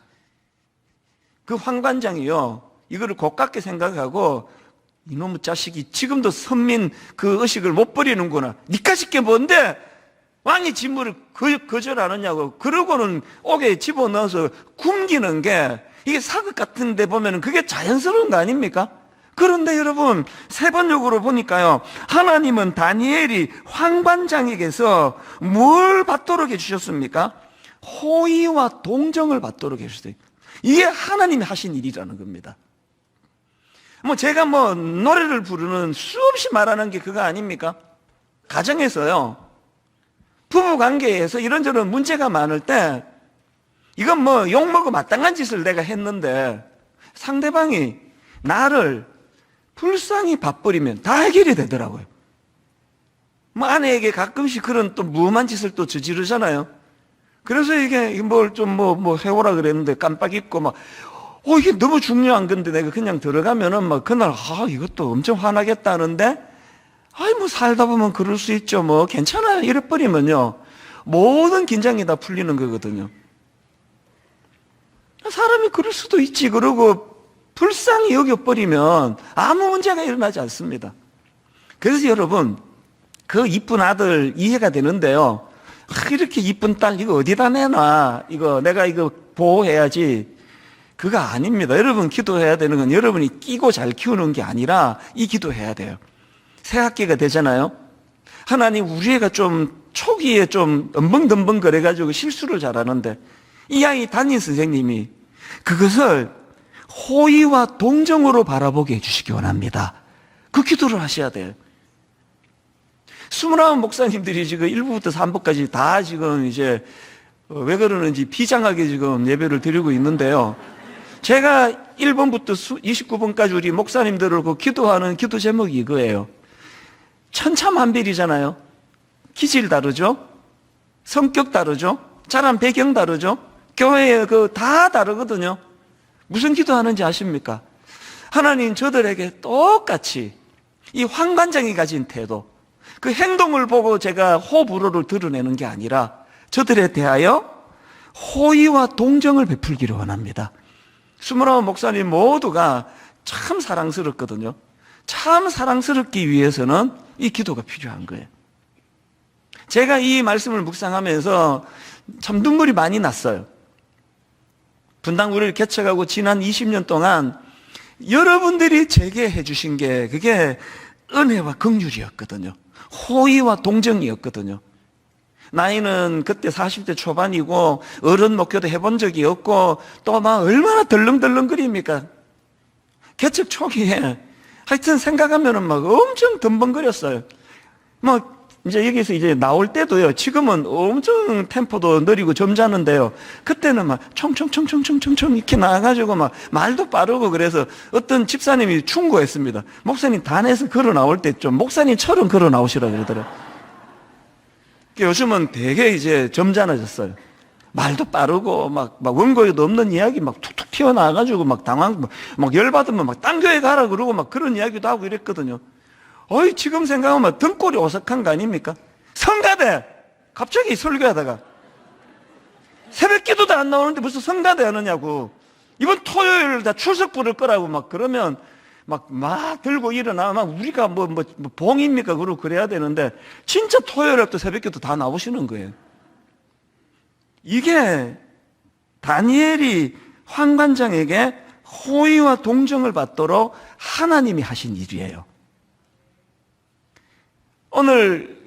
그 환관장이요, 이거를 고깝게 생각하고 이놈의 자식이 지금도 선민 그 의식을 못 버리는구나. 니까짓 게 뭔데 왕의 직무를 거절하느냐고. 그러고는 옥에 집어넣어서 굶기는 게 이게 사극 같은 데 보면 그게 자연스러운 거 아닙니까? 그런데 여러분, 세번역으로 보니까요, 하나님은 다니엘이 황관장에게서 뭘 받도록 해주셨습니까? 호의와 동정을 받도록 해주셨어요. 이게 하나님이 하신 일이라는 겁니다. 제가 노래를 부르는 수없이 말하는 게 그거 아닙니까? 가정에서요, 부부 관계에서 이런저런 문제가 많을 때, 이건 욕먹어 마땅한 짓을 내가 했는데, 상대방이 나를 불쌍히 봐버리면 다 해결이 되더라고요. 아내에게 가끔씩 그런 또 무엄한 짓을 또 저지르잖아요. 그래서 이게 해오라 그랬는데 깜빡 잊고 이게 너무 중요한 건데 내가 그냥 들어가면은 그날 이것도 엄청 화나겠다는데 살다 보면 그럴 수 있죠. 괜찮아요. 이래버리면요, 모든 긴장이 다 풀리는 거거든요. 사람이 그럴 수도 있지. 그러고 불쌍히 여겨버리면 아무 문제가 일어나지 않습니다. 그래서 여러분, 그 이쁜 아들 이해가 되는데요, 이렇게 이쁜 딸 이거 어디다 내놔, 내가 이거 보호해야지, 그거 아닙니다. 여러분 기도해야 되는 건 여러분이 끼고 잘 키우는 게 아니라 이 기도해야 돼요. 새 학기가 되잖아요. 하나님, 우리 애가 좀 초기에 좀 덤벙덤벙 거려가지고 실수를 잘하는데 이 아이 담임 선생님이 그것을 호의와 동정으로 바라보게 해주시기 원합니다. 그 기도를 하셔야 돼요. 29 목사님들이 지금 1부부터 3부까지 다 지금 이제 왜 그러는지 비장하게 지금 예배를 드리고 있는데요. 제가 1번부터 29번까지 우리 목사님들을 그 기도하는 기도 제목이 이거예요. 천차만별이잖아요. 기질 다르죠? 성격 다르죠? 자란 배경 다르죠? 교회에 다 다르거든요. 무슨 기도하는지 아십니까? 하나님, 저들에게 똑같이 이 황관장이 가진 태도, 그 행동을 보고 제가 호불호를 드러내는 게 아니라 저들에 대하여 호의와 동정을 베풀기를 원합니다. 29 목사님 모두가 참 사랑스럽거든요. 참 사랑스럽기 위해서는 이 기도가 필요한 거예요. 제가 이 말씀을 묵상하면서 참 눈물이 많이 났어요. 분당구를 개척하고 지난 20년 동안 여러분들이 제게 해주신 게 그게 은혜와 긍휼이었거든요. 호의와 동정이었거든요. 나이는 그때 40대 초반이고 어른 목표도 해본 적이 없고 또 얼마나 덜렁덜렁거립니까? 개척 초기에 하여튼 생각하면은 엄청 덤벙거렸어요. 이제 여기서 이제 나올 때도요, 지금은 엄청 템포도 느리고 점잖은데요, 그때는 총총총총총총 이렇게 나와가지고 말도 빠르고, 그래서 어떤 집사님이 충고했습니다. 목사님 단에서 걸어 나올 때 좀 목사님처럼 걸어 나오시라 그러더라고요. 요즘은 되게 이제 점잖아졌어요. 말도 빠르고 원고에도 없는 이야기 툭툭 튀어나와가지고 열받으면 딴 교회 가라 그러고 그런 이야기도 하고 이랬거든요. 지금 생각하면 등골이 오싹한 거 아닙니까? 성가대! 갑자기 설교하다가 새벽 기도도 안 나오는데 무슨 성가대 하느냐고. 이번 토요일 다 출석 부를 거라고 그러면 들고 일어나 우리가 봉입니까? 그러고 그래야 되는데 진짜 토요일에 또 새벽 기도 다 나오시는 거예요. 이게 다니엘이 황관장에게 호의와 동정을 받도록 하나님이 하신 일이에요. 오늘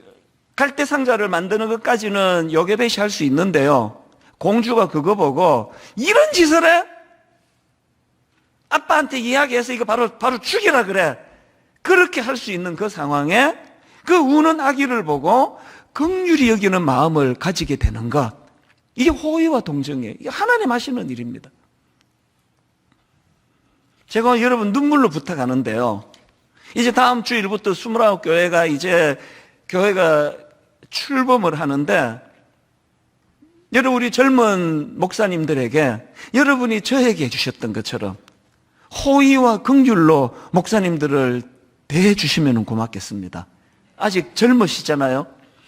갈대상자를 만드는 것까지는 요괴배시 할 수 있는데요, 공주가 그거 보고 이런 짓을 해? 아빠한테 이야기해서 이거 바로 죽이라 그래. 그렇게 할 수 있는 그 상황에 그 우는 아기를 보고 긍휼히 여기는 마음을 가지게 되는 것, 이게 호의와 동정이에요. 이게 하나님 하시는 일입니다. 제가 여러분 눈물로 부탁하는데요, 이제 다음 주일부터 29교회가 이제 교회가 출범을 하는데, 여러분 우리 젊은 목사님들에게 여러분이 저에게 해주셨던 것처럼 호의와 긍휼로 목사님들을 대해 주시면 고맙겠습니다. 아직 젊으시잖아요.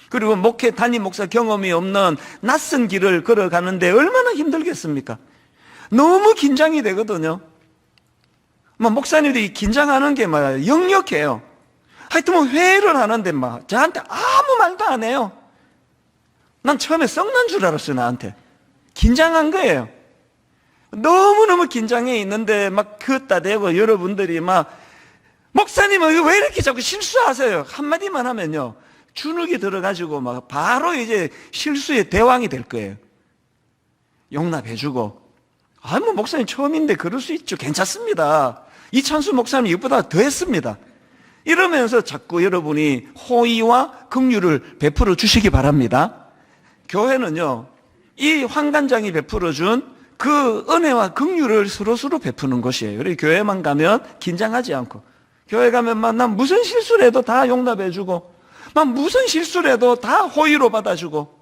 그리고 목회 담임 목사 경험이 없는 낯선 길을 걸어가는데 얼마나 힘들겠습니까? 너무 긴장이 되거든요. 뭐 목사님들이 긴장하는 게 막 역력해요. 하여튼 뭐 회의를 하는데 막 저한테 아무 말도 안 해요. 난 처음에 썩난 줄 알았어요. 나한테 긴장한 거예요. 너무너무 긴장해 있는데 막 그었다 대고 여러분들이 막 목사님은 왜 이렇게 자꾸 실수하세요? 한마디만 하면요 주눅이 들어가지고 막 바로 이제 실수의 대왕이 될 거예요. 용납해주고, 뭐 목사님 처음인데 그럴 수 있죠. 괜찮습니다. 이찬수 목사님 이보다 더 했습니다. 이러면서 자꾸 여러분이 호의와 긍휼을 베풀어 주시기 바랍니다. 교회는요, 이 황관장이 베풀어 준 그 은혜와 긍휼을 서로 베푸는 것이에요. 우리 교회만 가면 긴장하지 않고, 교회 가면 막 난 무슨 실수를 해도 다 용납해주고, 막 무슨 실수를 해도 다 호의로 받아주고,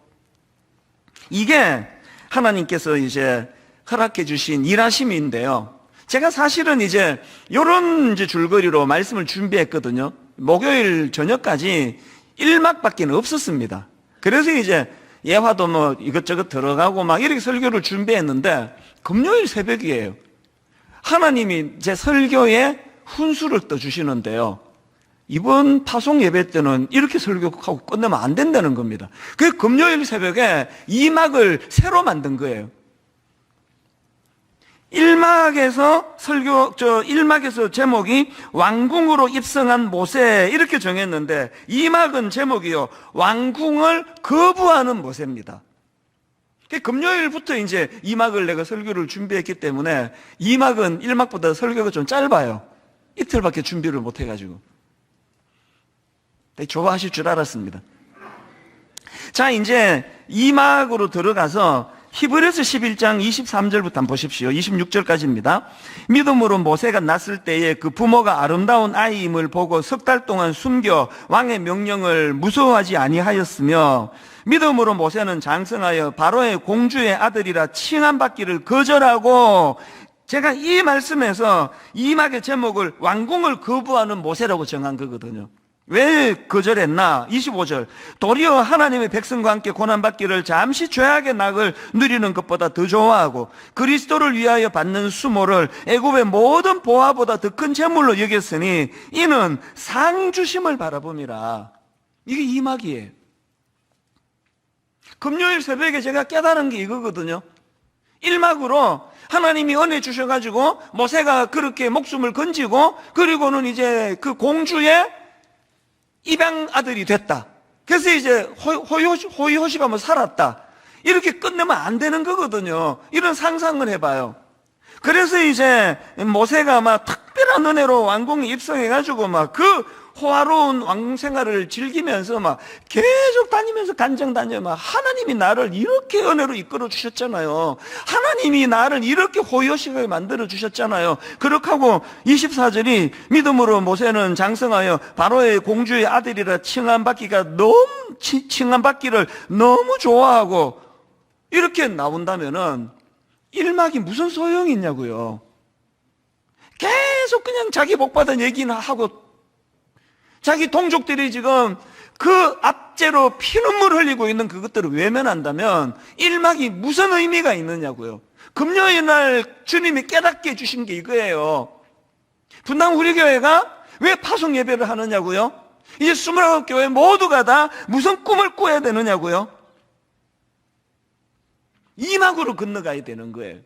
이게 하나님께서 이제 허락해 주신 일하심인데요. 제가 사실은 이제 요런 이제 줄거리로 말씀을 준비했거든요. 목요일 저녁까지 1막밖에 없었습니다. 그래서 이제 예화도 뭐 이것저것 들어가고 막 이렇게 설교를 준비했는데 금요일 새벽이에요. 하나님이 제 설교에 훈수를 떠주시는데요. 이번 파송 예배 때는 이렇게 설교하고 끝내면 안 된다는 겁니다. 그 금요일 새벽에 2막을 새로 만든 거예요. 1막에서 제목이 왕궁으로 입성한 모세 이렇게 정했는데 2막은 제목이요. 왕궁을 거부하는 모세입니다. 금요일부터 이제 2막을 내가 설교를 준비했기 때문에 2막은 1막보다 설교가 좀 짧아요. 이틀밖에 준비를 못 해가지고. 좋아하실 줄 알았습니다. 자, 이제 2막으로 들어가서 히브리서 11장 23절부터 한번 보십시오. 26절까지입니다. 믿음으로 모세가 났을 때에 그 부모가 아름다운 아이임을 보고 석 달 동안 숨겨 왕의 명령을 무서워하지 아니하였으며 믿음으로 모세는 장성하여 바로의 공주의 아들이라 칭함받기를 거절하고, 제가 이 말씀에서 2막의 제목을 왕궁을 거부하는 모세라고 정한 거거든요. 왜 거절했나? 25절. 도리어 하나님의 백성과 함께 고난받기를 잠시 죄악의 낙을 누리는 것보다 더 좋아하고 그리스도를 위하여 받는 수모를 애굽의 모든 보화보다 더 큰 재물로 여겼으니 이는 상 주심을 바라봄이라. 이게 2막이에요. 금요일 새벽에 제가 깨달은 게 이거거든요. 1막으로 하나님이 은혜 주셔가지고 모세가 그렇게 목숨을 건지고 그리고는 이제 그 공주의 입양 아들이 됐다. 그래서 이제 호의호시가 뭐 살았다. 이렇게 끝내면 안 되는 거거든요. 이런 상상을 해봐요. 그래서 이제 모세가 막 특별한 은혜로 왕궁에 입성해가지고 막 그 호화로운 왕궁 생활을 즐기면서 막 계속 다니면서 간정 다녀. 막 하나님이 나를 이렇게 은혜로 이끌어 주셨잖아요. 하나님이 나를 이렇게 호의호식하게 만들어 주셨잖아요. 그렇게 하고 24절이 믿음으로 모세는 장성하여 바로의 공주의 아들이라 칭함받기를 너무 좋아하고, 이렇게 나온다면은 1막이 무슨 소용이 있냐고요. 계속 그냥 자기 복받은 얘기는 하고, 자기 동족들이 지금 그 압제로 피눈물 흘리고 있는 그것들을 외면한다면 1막이 무슨 의미가 있느냐고요. 금요일 날 주님이 깨닫게 해주신 게 이거예요. 분당 우리교회가 왜 파송 예배를 하느냐고요. 이제 29교회 모두가 다 무슨 꿈을 꿔야 되느냐고요. 2막으로 건너가야 되는 거예요.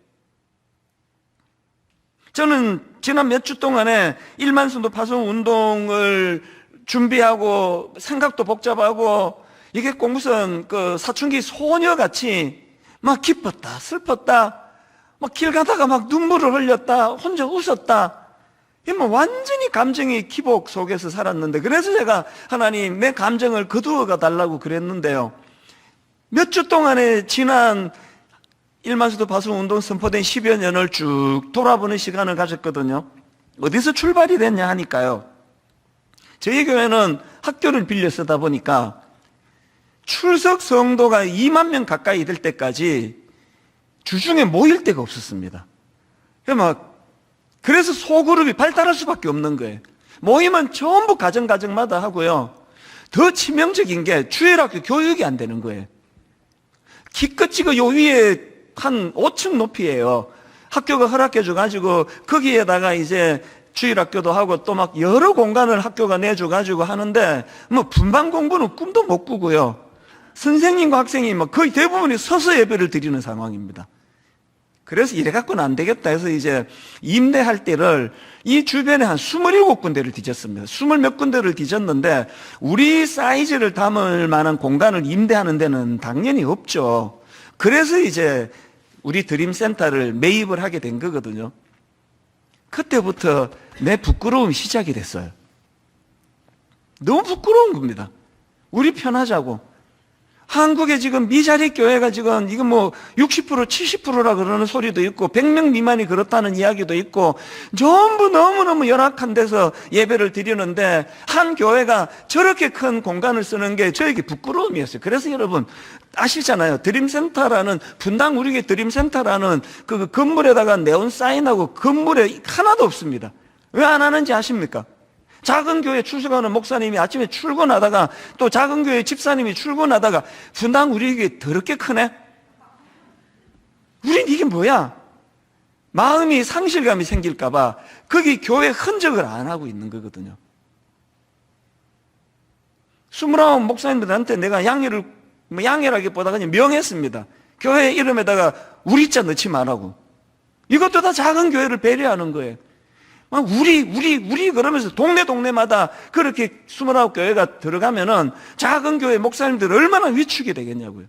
저는 지난 몇 주 동안에 1만 성도 파송 운동을 준비하고 생각도 복잡하고 이게 꼭 무슨 그 사춘기 소녀같이 막 기뻤다 슬펐다 막 길 가다가 막 눈물을 흘렸다 혼자 웃었다, 뭐 완전히 감정의 기복 속에서 살았는데, 그래서 제가 하나님 내 감정을 거두어가 달라고 그랬는데요. 몇 주 동안에 지난 1만 성도 파송 운동 선포된 10여 년을 쭉 돌아보는 시간을 가졌거든요. 어디서 출발이 됐냐 하니까요, 저희 교회는 학교를 빌려 쓰다 보니까 출석 성도가 2만 명 가까이 될 때까지 주중에 모일 데가 없었습니다. 그래서 소그룹이 발달할 수밖에 없는 거예요. 모임은 전부 가정마다 하고요. 더 치명적인 게 주일학교 교육이 안 되는 거예요. 기껏 요 위에 한 5층 높이에요. 학교가 허락해줘가지고 거기에다가 이제 주일학교도 하고 또 막 여러 공간을 학교가 내줘가지고 하는데 뭐 분반 공부는 꿈도 못 꾸고요. 선생님과 학생이 뭐 거의 대부분이 서서 예배를 드리는 상황입니다. 그래서 이래 갖고는 안 되겠다 해서 이제 임대할 때를 이 주변에 한 27군데를 뒤졌습니다. 20몇 군데를 뒤졌는데 우리 사이즈를 담을 만한 공간을 임대하는 데는 당연히 없죠. 그래서 이제 우리 드림센터를 매입을 하게 된 거거든요. 그때부터 내 부끄러움이 시작이 됐어요. 너무 부끄러운 겁니다. 우리 편하자고. 한국에 지금 미자립 교회가 지금 이거 뭐 60% 70%라 그러는 소리도 있고 100명 미만이 그렇다는 이야기도 있고 전부 너무너무 열악한 데서 예배를 드리는데 한 교회가 저렇게 큰 공간을 쓰는 게 저에게 부끄러움이었어요. 그래서 여러분 아시잖아요. 드림센터라는 분당 우리교회 드림센터라는 그 건물에다가 네온 사인하고 건물에 하나도 없습니다. 왜 안 하는지 아십니까? 작은 교회 출석하는 목사님이 아침에 출근하다가 또 작은 교회 집사님이 출근하다가 분당 우리 교회 더럽게 크네? 우린 이게 뭐야? 마음이 상실감이 생길까봐 거기 교회 흔적을 안 하고 있는 거거든요. 29 목사님들한테 내가 양해라기보다 그냥 명했습니다. 교회 이름에다가 우리자 넣지 말라고. 이것도 다 작은 교회를 배려하는 거예요. 우리 그러면서 동네마다 그렇게 29교회가 들어가면은 작은 교회 목사님들 얼마나 위축이 되겠냐고요.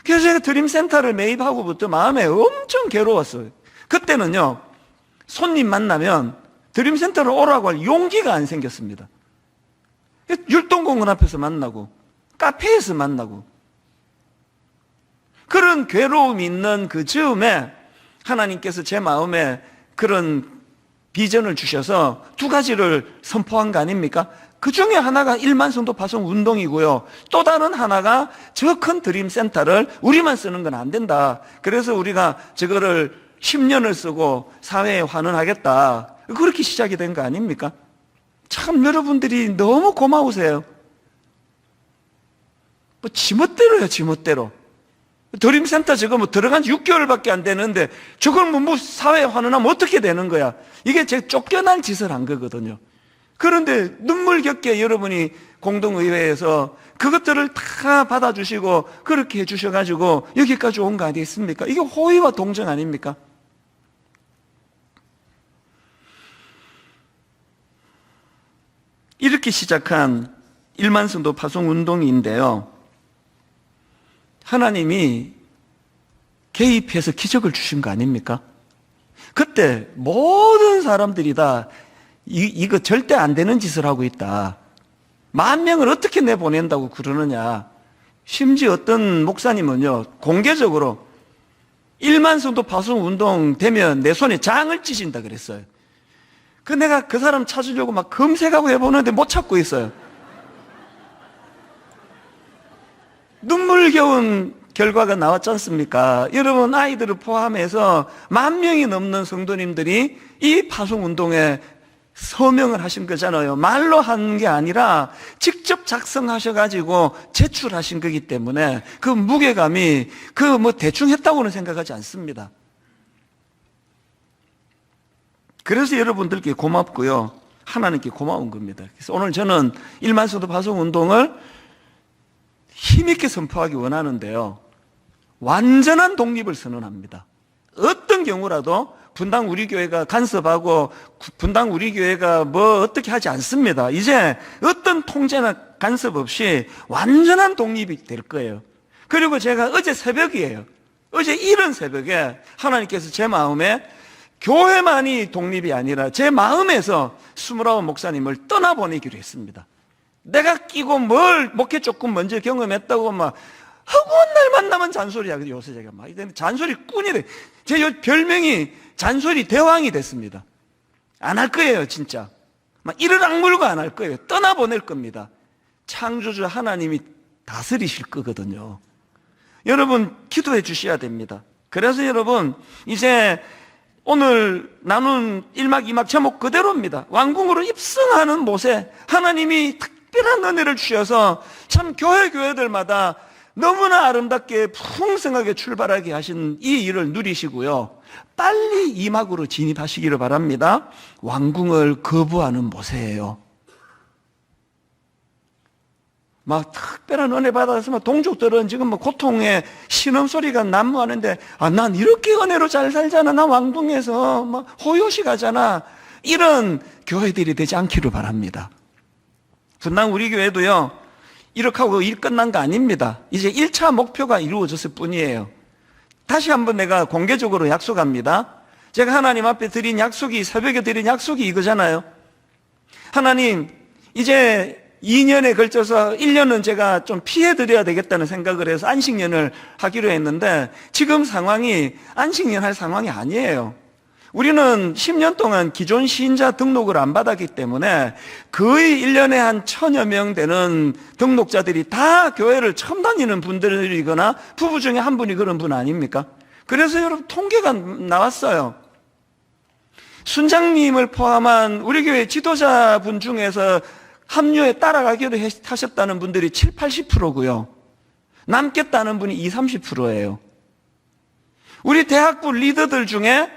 그래서 제가 드림센터를 매입하고부터 마음에 엄청 괴로웠어요. 그때는요, 손님 만나면 드림센터를 오라고 할 용기가 안 생겼습니다. 율동공원 앞에서 만나고, 카페에서 만나고, 그런 괴로움이 있는 그 즈음에 하나님께서 제 마음에 그런 비전을 주셔서 두 가지를 선포한 거 아닙니까? 그 중에 하나가 1만 성도 파송 운동이고요. 또 다른 하나가 저 큰 드림센터를 우리만 쓰는 건 안 된다. 그래서 우리가 저거를 10년을 쓰고 사회에 환원하겠다. 그렇게 시작이 된 거 아닙니까? 참 여러분들이 너무 고마우세요. 뭐 지멋대로요, 지멋대로. 드림센터 저거 뭐 들어간 지 6개월밖에 안 되는데 저걸 뭐 사회에 환원하면 어떻게 되는 거야? 이게 제가 쫓겨난 짓을 한 거거든요. 그런데 눈물겹게 여러분이 공동의회에서 그것들을 다 받아주시고 그렇게 해주셔가지고 여기까지 온 거 아니겠습니까? 이게 호의와 동정 아닙니까? 이렇게 시작한 1만 성도 파송 운동인데요. 하나님이 개입해서 기적을 주신 거 아닙니까? 그때 모든 사람들이 다 이거 절대 안 되는 짓을 하고 있다. 10,000명을 어떻게 내보낸다고 그러느냐. 심지어 어떤 목사님은요, 공개적으로 1만 성도 파송 운동 되면 내 손에 장을 찢은다 그랬어요. 내가 그 사람 찾으려고 막 검색하고 해보는데 못 찾고 있어요. 눈물겨운 결과가 나왔지 않습니까? 여러분 아이들을 포함해서 10,000명이 넘는 성도님들이 이 파송운동에 서명을 하신 거잖아요. 말로 한 게 아니라 직접 작성하셔가지고 제출하신 거기 때문에 그 무게감이 대충 했다고는 생각하지 않습니다. 그래서 여러분들께 고맙고요. 하나님께 고마운 겁니다. 그래서 오늘 저는 1만 성도 파송운동을 힘있게 선포하기 원하는데요. 완전한 독립을 선언합니다. 어떤 경우라도 분당 우리 교회가 간섭하고 분당 우리 교회가 뭐 어떻게 하지 않습니다. 이제 어떤 통제나 간섭 없이 완전한 독립이 될 거예요. 그리고 제가 어제 새벽이에요. 어제 이른 새벽에 하나님께서 제 마음에 교회만이 독립이 아니라 제 마음에서 29 목사님을 떠나보내기로 했습니다. 내가 끼고 뭘 목회 조금 먼저 경험했다고 막 허구한 날 만나면 잔소리야. 요새 제가 막 잔소리 꾼이래. 제 별명이 잔소리 대왕이 됐습니다. 안 할 거예요, 진짜. 막 이를 악물고 안 할 거예요. 떠나보낼 겁니다. 창조주 하나님이 다스리실 거거든요. 여러분 기도해 주셔야 됩니다. 그래서 여러분 이제 오늘 나눈 1막 2막 제목 그대로입니다. 왕궁으로 입성하는 모세. 하나님이 특별한 은혜를 주셔서 참 교회들마다 너무나 아름답게 풍성하게 출발하게 하신 이 일을 누리시고요. 빨리 이막으로 진입하시기를 바랍니다. 왕궁을 거부하는 모세예요. 막 특별한 은혜 받아서 막 동족들은 지금 뭐 고통의 신음소리가 난무하는데, 난 이렇게 은혜로 잘 살잖아. 나 왕궁에서 막 호요시 가잖아. 이런 교회들이 되지 않기를 바랍니다. 분당 우리 교회도요, 이렇게 하고 일 끝난 거 아닙니다. 이제 1차 목표가 이루어졌을 뿐이에요. 다시 한번 내가 공개적으로 약속합니다. 제가 하나님 앞에 드린 약속이, 새벽에 드린 약속이 이거잖아요. 하나님, 이제 2년에 걸쳐서 1년은 제가 좀 피해드려야 되겠다는 생각을 해서 안식년을 하기로 했는데, 지금 상황이 안식년 할 상황이 아니에요. 우리는 10년 동안 기존 신자 등록을 안 받았기 때문에 거의 1년에 한 1000여 명 되는 등록자들이 다 교회를 처음 다니는 분들이거나 부부 중에 한 분이 그런 분 아닙니까? 그래서 여러분 통계가 나왔어요. 순장님을 포함한 우리 교회 지도자분 중에서 합류에 따라가기로 하셨다는 분들이 7, 80%고요. 남겠다는 분이 20, 30%예요. 우리 대학부 리더들 중에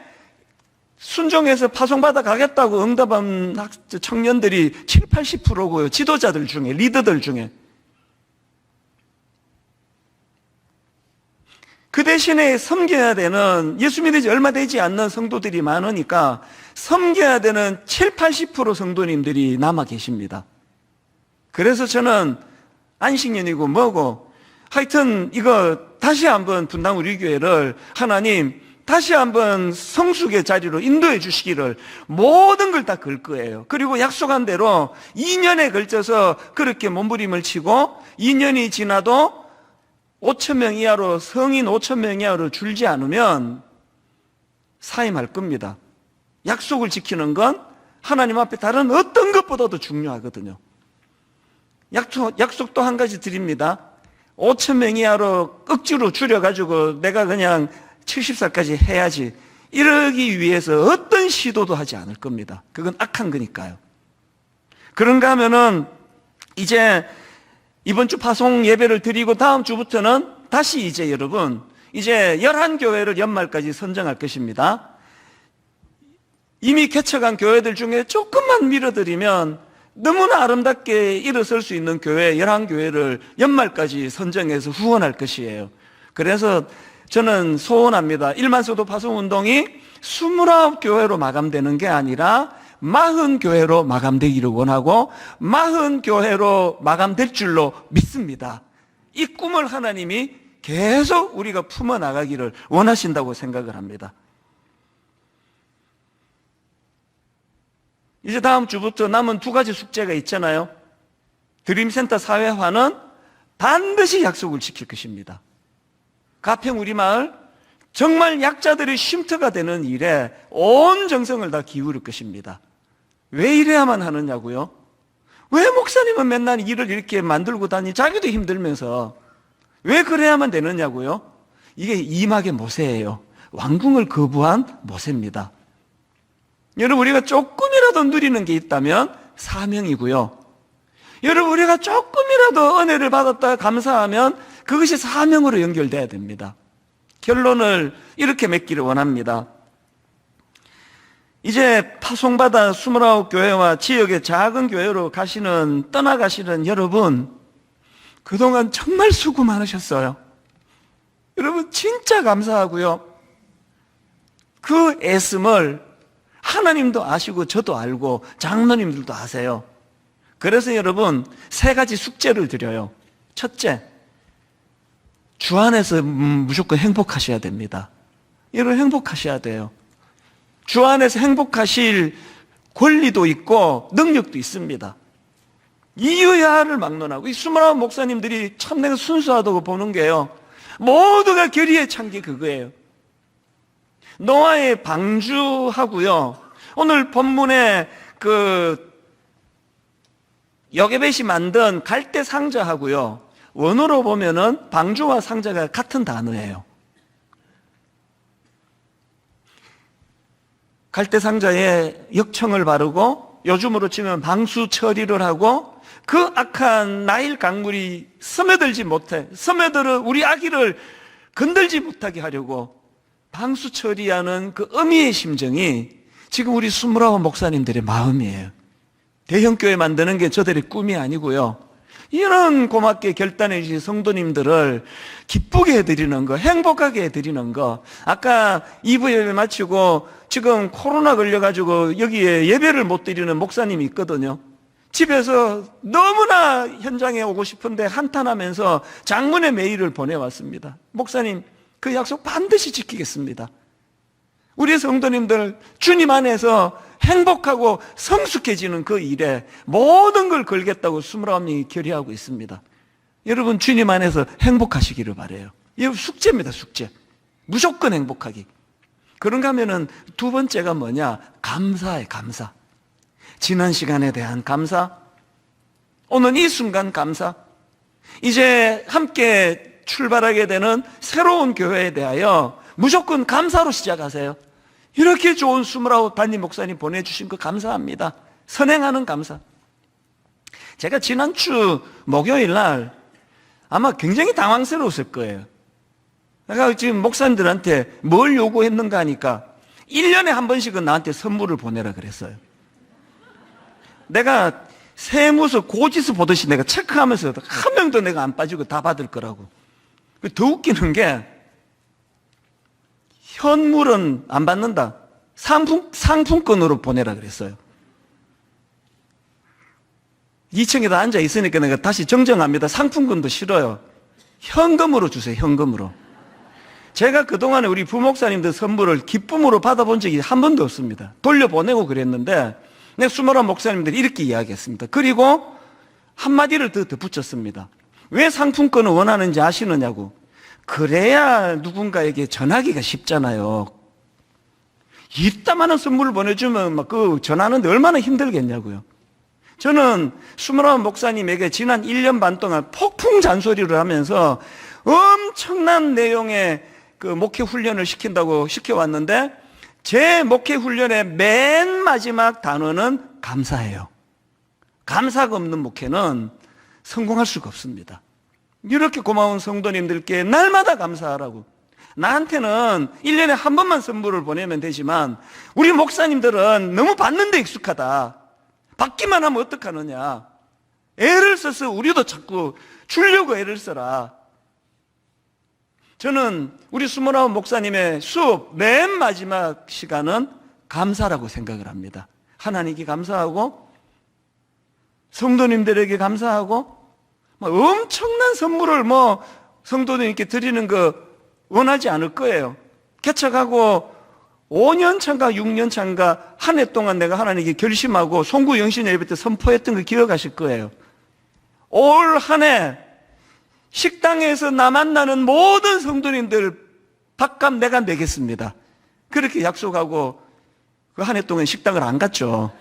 순종해서 파송받아 가겠다고 응답한 청년들이 7, 80%고요. 지도자들 중에, 리더들 중에. 그 대신에 섬겨야 되는, 예수 믿은 지 얼마 되지 않는 성도들이 많으니까 섬겨야 되는 7, 80% 성도님들이 남아 계십니다. 그래서 저는 안식년이고 뭐고 하여튼 이거 다시 한번 분당 우리 교회를 하나님 다시 한번 성숙의 자리로 인도해 주시기를 모든 걸 다 걸 거예요. 그리고 약속한 대로 2년에 걸쳐서 그렇게 몸부림을 치고 2년이 지나도 5,000명 이하로, 성인 5,000명 이하로 줄지 않으면 사임할 겁니다. 약속을 지키는 건 하나님 앞에 다른 어떤 것보다도 중요하거든요. 약속도 한 가지 드립니다. 5,000명 이하로 억지로 줄여가지고 내가 그냥 70살까지 해야지, 이러기 위해서 어떤 시도도 하지 않을 겁니다. 그건 악한 거니까요. 그런가 하면은 이제 이번 주 파송 예배를 드리고 다음 주부터는 다시 이제 여러분 이제 11교회를 연말까지 선정할 것입니다. 이미 개척한 교회들 중에 조금만 밀어드리면 너무나 아름답게 일어설 수 있는 교회 11교회를 연말까지 선정해서 후원할 것이에요. 그래서 저는 소원합니다. 1만 성도 파송운동이 29교회로 마감되는 게 아니라 40교회로 마감되기를 원하고 40교회로 마감될 줄로 믿습니다. 이 꿈을 하나님이 계속 우리가 품어나가기를 원하신다고 생각을 합니다. 이제 다음 주부터 남은 2가지 숙제가 있잖아요. 드림센터 사회화는 반드시 약속을 지킬 것입니다. 가평 우리마을 정말 약자들의 쉼터가 되는 일에 온 정성을 다 기울일 것입니다. 왜 이래야만 하느냐고요? 왜 목사님은 맨날 일을 이렇게 만들고 다니, 자기도 힘들면서 왜 그래야만 되느냐고요? 이게 이막의 모세예요. 왕궁을 거부한 모세입니다. 여러분, 우리가 조금이라도 누리는 게 있다면 사명이고요. 여러분, 우리가 조금이라도 은혜를 받았다 감사하면 그것이 사명으로 연결돼야 됩니다. 결론을 이렇게 맺기를 원합니다. 이제 파송받아 29교회와 지역의 작은 교회로 떠나가시는 여러분, 그동안 정말 수고 많으셨어요. 여러분 진짜 감사하고요. 그 애씀을 하나님도 아시고 저도 알고 장로님들도 아세요. 그래서 여러분 3가지 숙제를 드려요. 첫째, 주 안에서 무조건 행복하셔야 됩니다. 여러분 행복하셔야 돼요. 주 안에서 행복하실 권리도 있고 능력도 있습니다. 이유야를 막론하고 이 29 목사님들이 참 내가 순수하다고 보는 게요, 모두가 결의에 찬 게 그거예요. 노아의 방주하고요, 오늘 본문에 그 여게벳이 만든 갈대 상자하고요, 원어로 보면은 방주와 상자가 같은 단어예요. 갈대 상자에 역청을 바르고 요즘으로 치면 방수 처리를 하고 그 악한 나일 강물이 스며들지 못해, 스며들어 우리 아기를 건들지 못하게 하려고 방수 처리하는 그 어미의 심정이 지금 우리 29 목사님들의 마음이에요. 대형교회 만드는 게 저들의 꿈이 아니고요. 이런 고맙게 결단해 주신 성도님들을 기쁘게 해드리는 거, 행복하게 해드리는 거. 아까 2부 예배 마치고 지금 코로나 걸려가지고 여기에 예배를 못 드리는 목사님이 있거든요. 집에서 너무나 현장에 오고 싶은데 한탄하면서 장문의 메일을 보내왔습니다. 목사님, 그 약속 반드시 지키겠습니다. 우리 성도님들 주님 안에서 행복하고 성숙해지는 그 일에 모든 걸 걸겠다고 29명이 결의하고 있습니다. 여러분, 주님 안에서 행복하시기를 바라요. 이거 숙제입니다, 숙제. 무조건 행복하기. 그런가 하면은 두 번째가 뭐냐? 감사해, 감사. 지난 시간에 대한 감사, 오늘 이 순간 감사, 이제 함께 출발하게 되는 새로운 교회에 대하여 무조건 감사로 시작하세요. 이렇게 좋은 29 담임 목사님 보내주신 거 감사합니다. 선행하는 감사. 제가 지난주 목요일 날 아마 굉장히 당황스러웠을 거예요. 내가 지금 목사님들한테 뭘 요구했는가 하니까 1년에 한 번씩은 나한테 선물을 보내라 그랬어요. 내가 세무서 고지서 보듯이 내가 체크하면서 한 명도 내가 안 빠지고 다 받을 거라고. 더 웃기는 게 현물은 안 받는다. 상품권으로 보내라 그랬어요. 2층에다 앉아 있으니까 내가 다시 정정합니다. 상품권도 싫어요. 현금으로 주세요. 현금으로. 제가 그동안에 우리 부목사님들 선물을 기쁨으로 받아본 적이 한 번도 없습니다. 돌려보내고 그랬는데 내 29 목사님들이 이렇게 이야기했습니다. 그리고 한마디를 더 붙였습니다. 왜 상품권을 원하는지 아시느냐고. 그래야 누군가에게 전하기가 쉽잖아요. 이따만한 선물을 보내주면 막 그 전하는데 얼마나 힘들겠냐고요. 저는 29 목사님에게 지난 1년 반 동안 폭풍 잔소리를 하면서 엄청난 내용의 그 목회 훈련을 시킨다고 시켜왔는데 제 목회 훈련의 맨 마지막 단어는 감사예요. 감사가 없는 목회는 성공할 수가 없습니다. 이렇게 고마운 성도님들께 날마다 감사하라고. 나한테는 1년에 한 번만 선물을 보내면 되지만 우리 목사님들은 너무 받는 데 익숙하다. 받기만 하면 어떡하느냐. 애를 써서 우리도 자꾸 주려고 애를 써라. 저는 우리 29 목사님의 수업 맨 마지막 시간은 감사라고 생각을 합니다. 하나님께 감사하고 성도님들에게 감사하고 엄청난 선물을 성도님께 드리는 거 원하지 않을 거예요. 개척하고 5년 차인가 6년 차인가 한 해 동안 내가 하나님께 결심하고 송구 영신 예배 때 선포했던 거 기억하실 거예요. 올 한 해 식당에서 나 만나는 모든 성도님들 밥값 내가 내겠습니다. 그렇게 약속하고 그 한 해 동안 식당을 안 갔죠.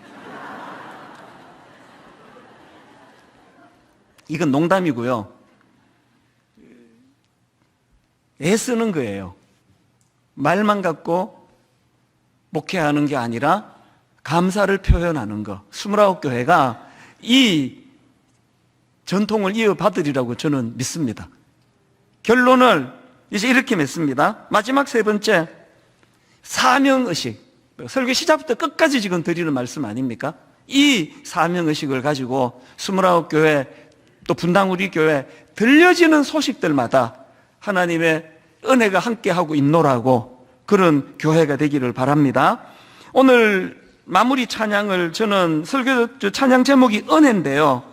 이건 농담이고요. 애쓰는 거예요. 말만 갖고 목회하는 게 아니라 감사를 표현하는 거. 29 교회가 이 전통을 이어받으리라고 저는 믿습니다. 결론을 이제 이렇게 맺습니다. 마지막 세 번째, 사명의식. 설교 시작부터 끝까지 지금 드리는 말씀 아닙니까? 이 사명의식을 가지고 29 교회 또 분당 우리 교회 들려지는 소식들마다 하나님의 은혜가 함께하고 있노라고 그런 교회가 되기를 바랍니다. 오늘 마무리 찬양을 저는 설교 찬양 제목이 은혜인데요.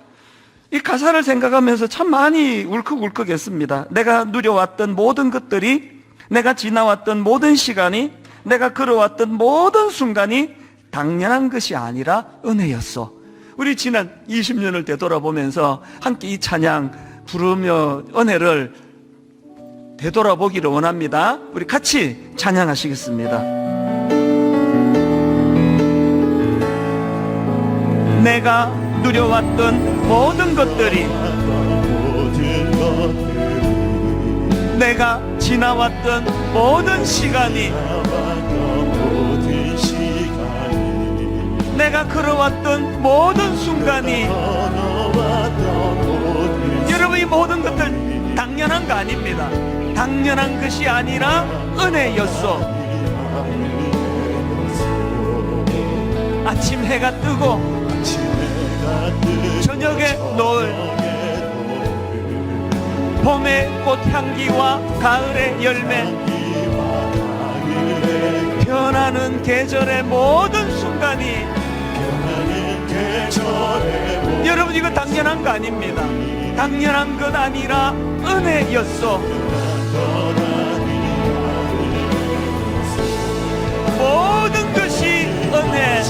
이 가사를 생각하면서 참 많이 울컥울컥했습니다. 내가 누려왔던 모든 것들이, 내가 지나왔던 모든 시간이, 내가 걸어왔던 모든 순간이 당연한 것이 아니라 은혜였어. 우리 지난 20년을 되돌아보면서 함께 이 찬양 부르며 은혜를 되돌아보기를 원합니다. 우리 같이 찬양하시겠습니다. 내가 누려왔던 모든 것들이, 내가 지나왔던 모든 시간이, 내가 걸어왔던 모든 순간이, 여러분 이 모든 것들 당연한 거 아닙니다. 당연한 것이 아니라 은혜였소. 아침 해가 뜨고 저녁에 노을, 봄의 꽃향기와 가을의 열매, 변하는 계절의 모든 순간이, 여러분 이거 당연한 거 아닙니다. 당연한 것 아니라 은혜였소. 모든 것이 은혜,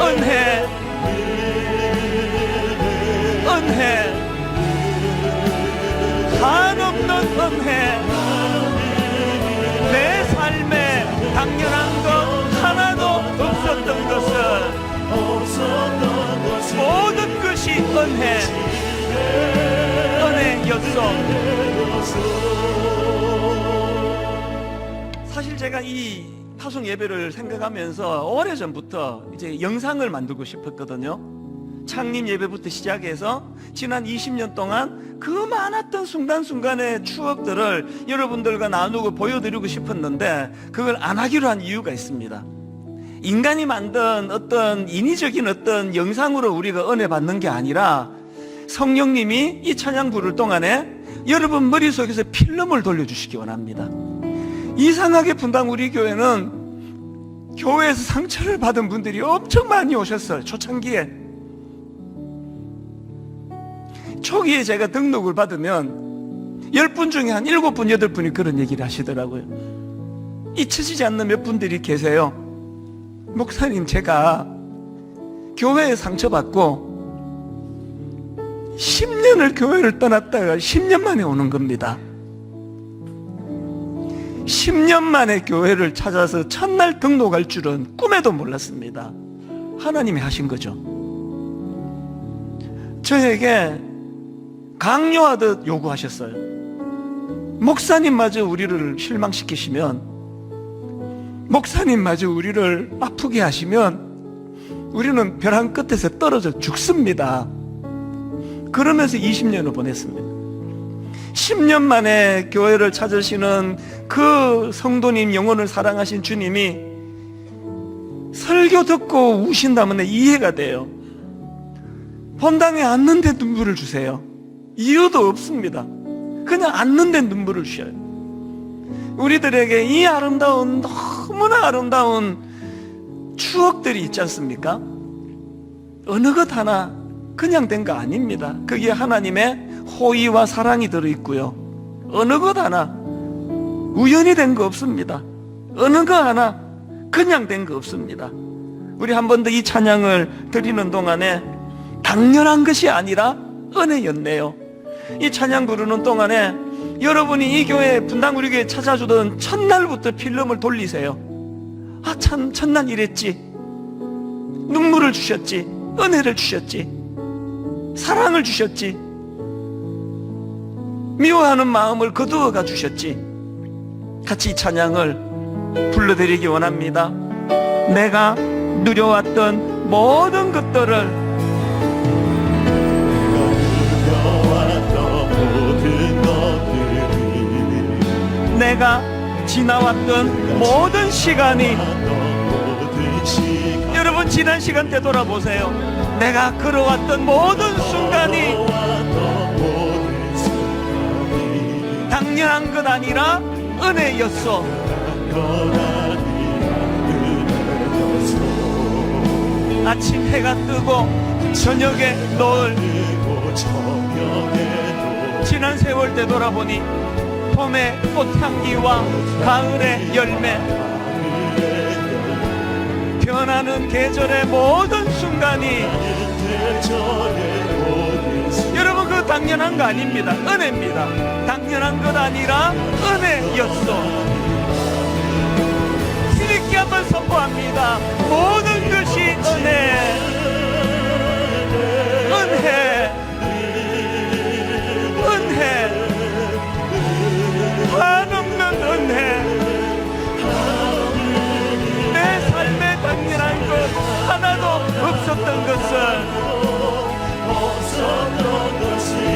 은혜, 은혜, 한없는 은혜. 내 삶에 당연한 것 하나도 없었던 것은 모든 것이 은혜, 은혜였소. 사실 제가 이 파송 예배를 생각하면서 오래전부터 이제 영상을 만들고 싶었거든요. 창립 예배부터 시작해서 지난 20년 동안 그 많았던 순간순간의 추억들을 여러분들과 나누고 보여드리고 싶었는데 그걸 안 하기로 한 이유가 있습니다. 인간이 만든 어떤 인위적인 어떤 영상으로 우리가 은혜 받는 게 아니라 성령님이 이 찬양 부를 동안에 여러분 머릿속에서 필름을 돌려주시기 원합니다. 이상하게 분당 우리 교회는 교회에서 상처를 받은 분들이 엄청 많이 오셨어요. 초창기에. 초기에 제가 등록을 받으면 10분 중에 한 7분, 8분이 그런 얘기를 하시더라고요. 잊혀지지 않는 몇 분들이 계세요. 목사님, 제가 교회에 상처받고 10년을 교회를 떠났다가 10년 만에 오는 겁니다. 10년 만에 교회를 찾아서 첫날 등록할 줄은 꿈에도 몰랐습니다. 하나님이 하신 거죠. 저에게 강요하듯 요구하셨어요. 목사님마저 우리를 실망시키시면, 목사님마저 우리를 아프게 하시면 우리는 벼랑 끝에서 떨어져 죽습니다. 그러면서 20년을 보냈습니다. 10년 만에 교회를 찾으시는 그 성도님, 영혼을 사랑하신 주님이 설교 듣고 우신다면 이해가 돼요. 본당에 앉는데 눈물을 주세요. 이유도 없습니다. 그냥 앉는데 눈물을 주셔요. 우리들에게 이 아름다운, 너무나 아름다운 추억들이 있지 않습니까? 어느 것 하나 그냥 된 거 아닙니다. 거기에 하나님의 호의와 사랑이 들어있고요. 어느 것 하나 우연히 된 거 없습니다. 어느 것 하나 그냥 된 거 없습니다. 우리 한 번 더 이 찬양을 드리는 동안에 당연한 것이 아니라 은혜였네요. 이 찬양 부르는 동안에 여러분이 이 교회, 분당 우리 교회 찾아주던 첫날부터 필름을 돌리세요. 아, 참 첫날 이랬지. 눈물을 주셨지. 은혜를 주셨지. 사랑을 주셨지. 미워하는 마음을 거두어가 주셨지. 같이 이 찬양을 불러드리기 원합니다. 내가 누려왔던 모든 것들을, 내가 지나왔던 모든 시간이, 여러분 지난 시간 되돌아보세요. 내가 걸어왔던 모든 순간이 당연한 것 아니라 은혜였어. 아침 해가 뜨고 저녁에 노을, 지난 세월 되돌아보니 봄의 꽃향기와 가을의 열매, 변하는 계절의 모든 순간이, 여러분 그 당연한 거 아닙니다. 은혜입니다. 당연한 것 아니라 은혜였어. 힘있게 한번 선포합니다. 모든 것이 은혜, 은혜, 은혜, 한없는 은혜. 내 삶에 당연한 것 하나도 없었던 것은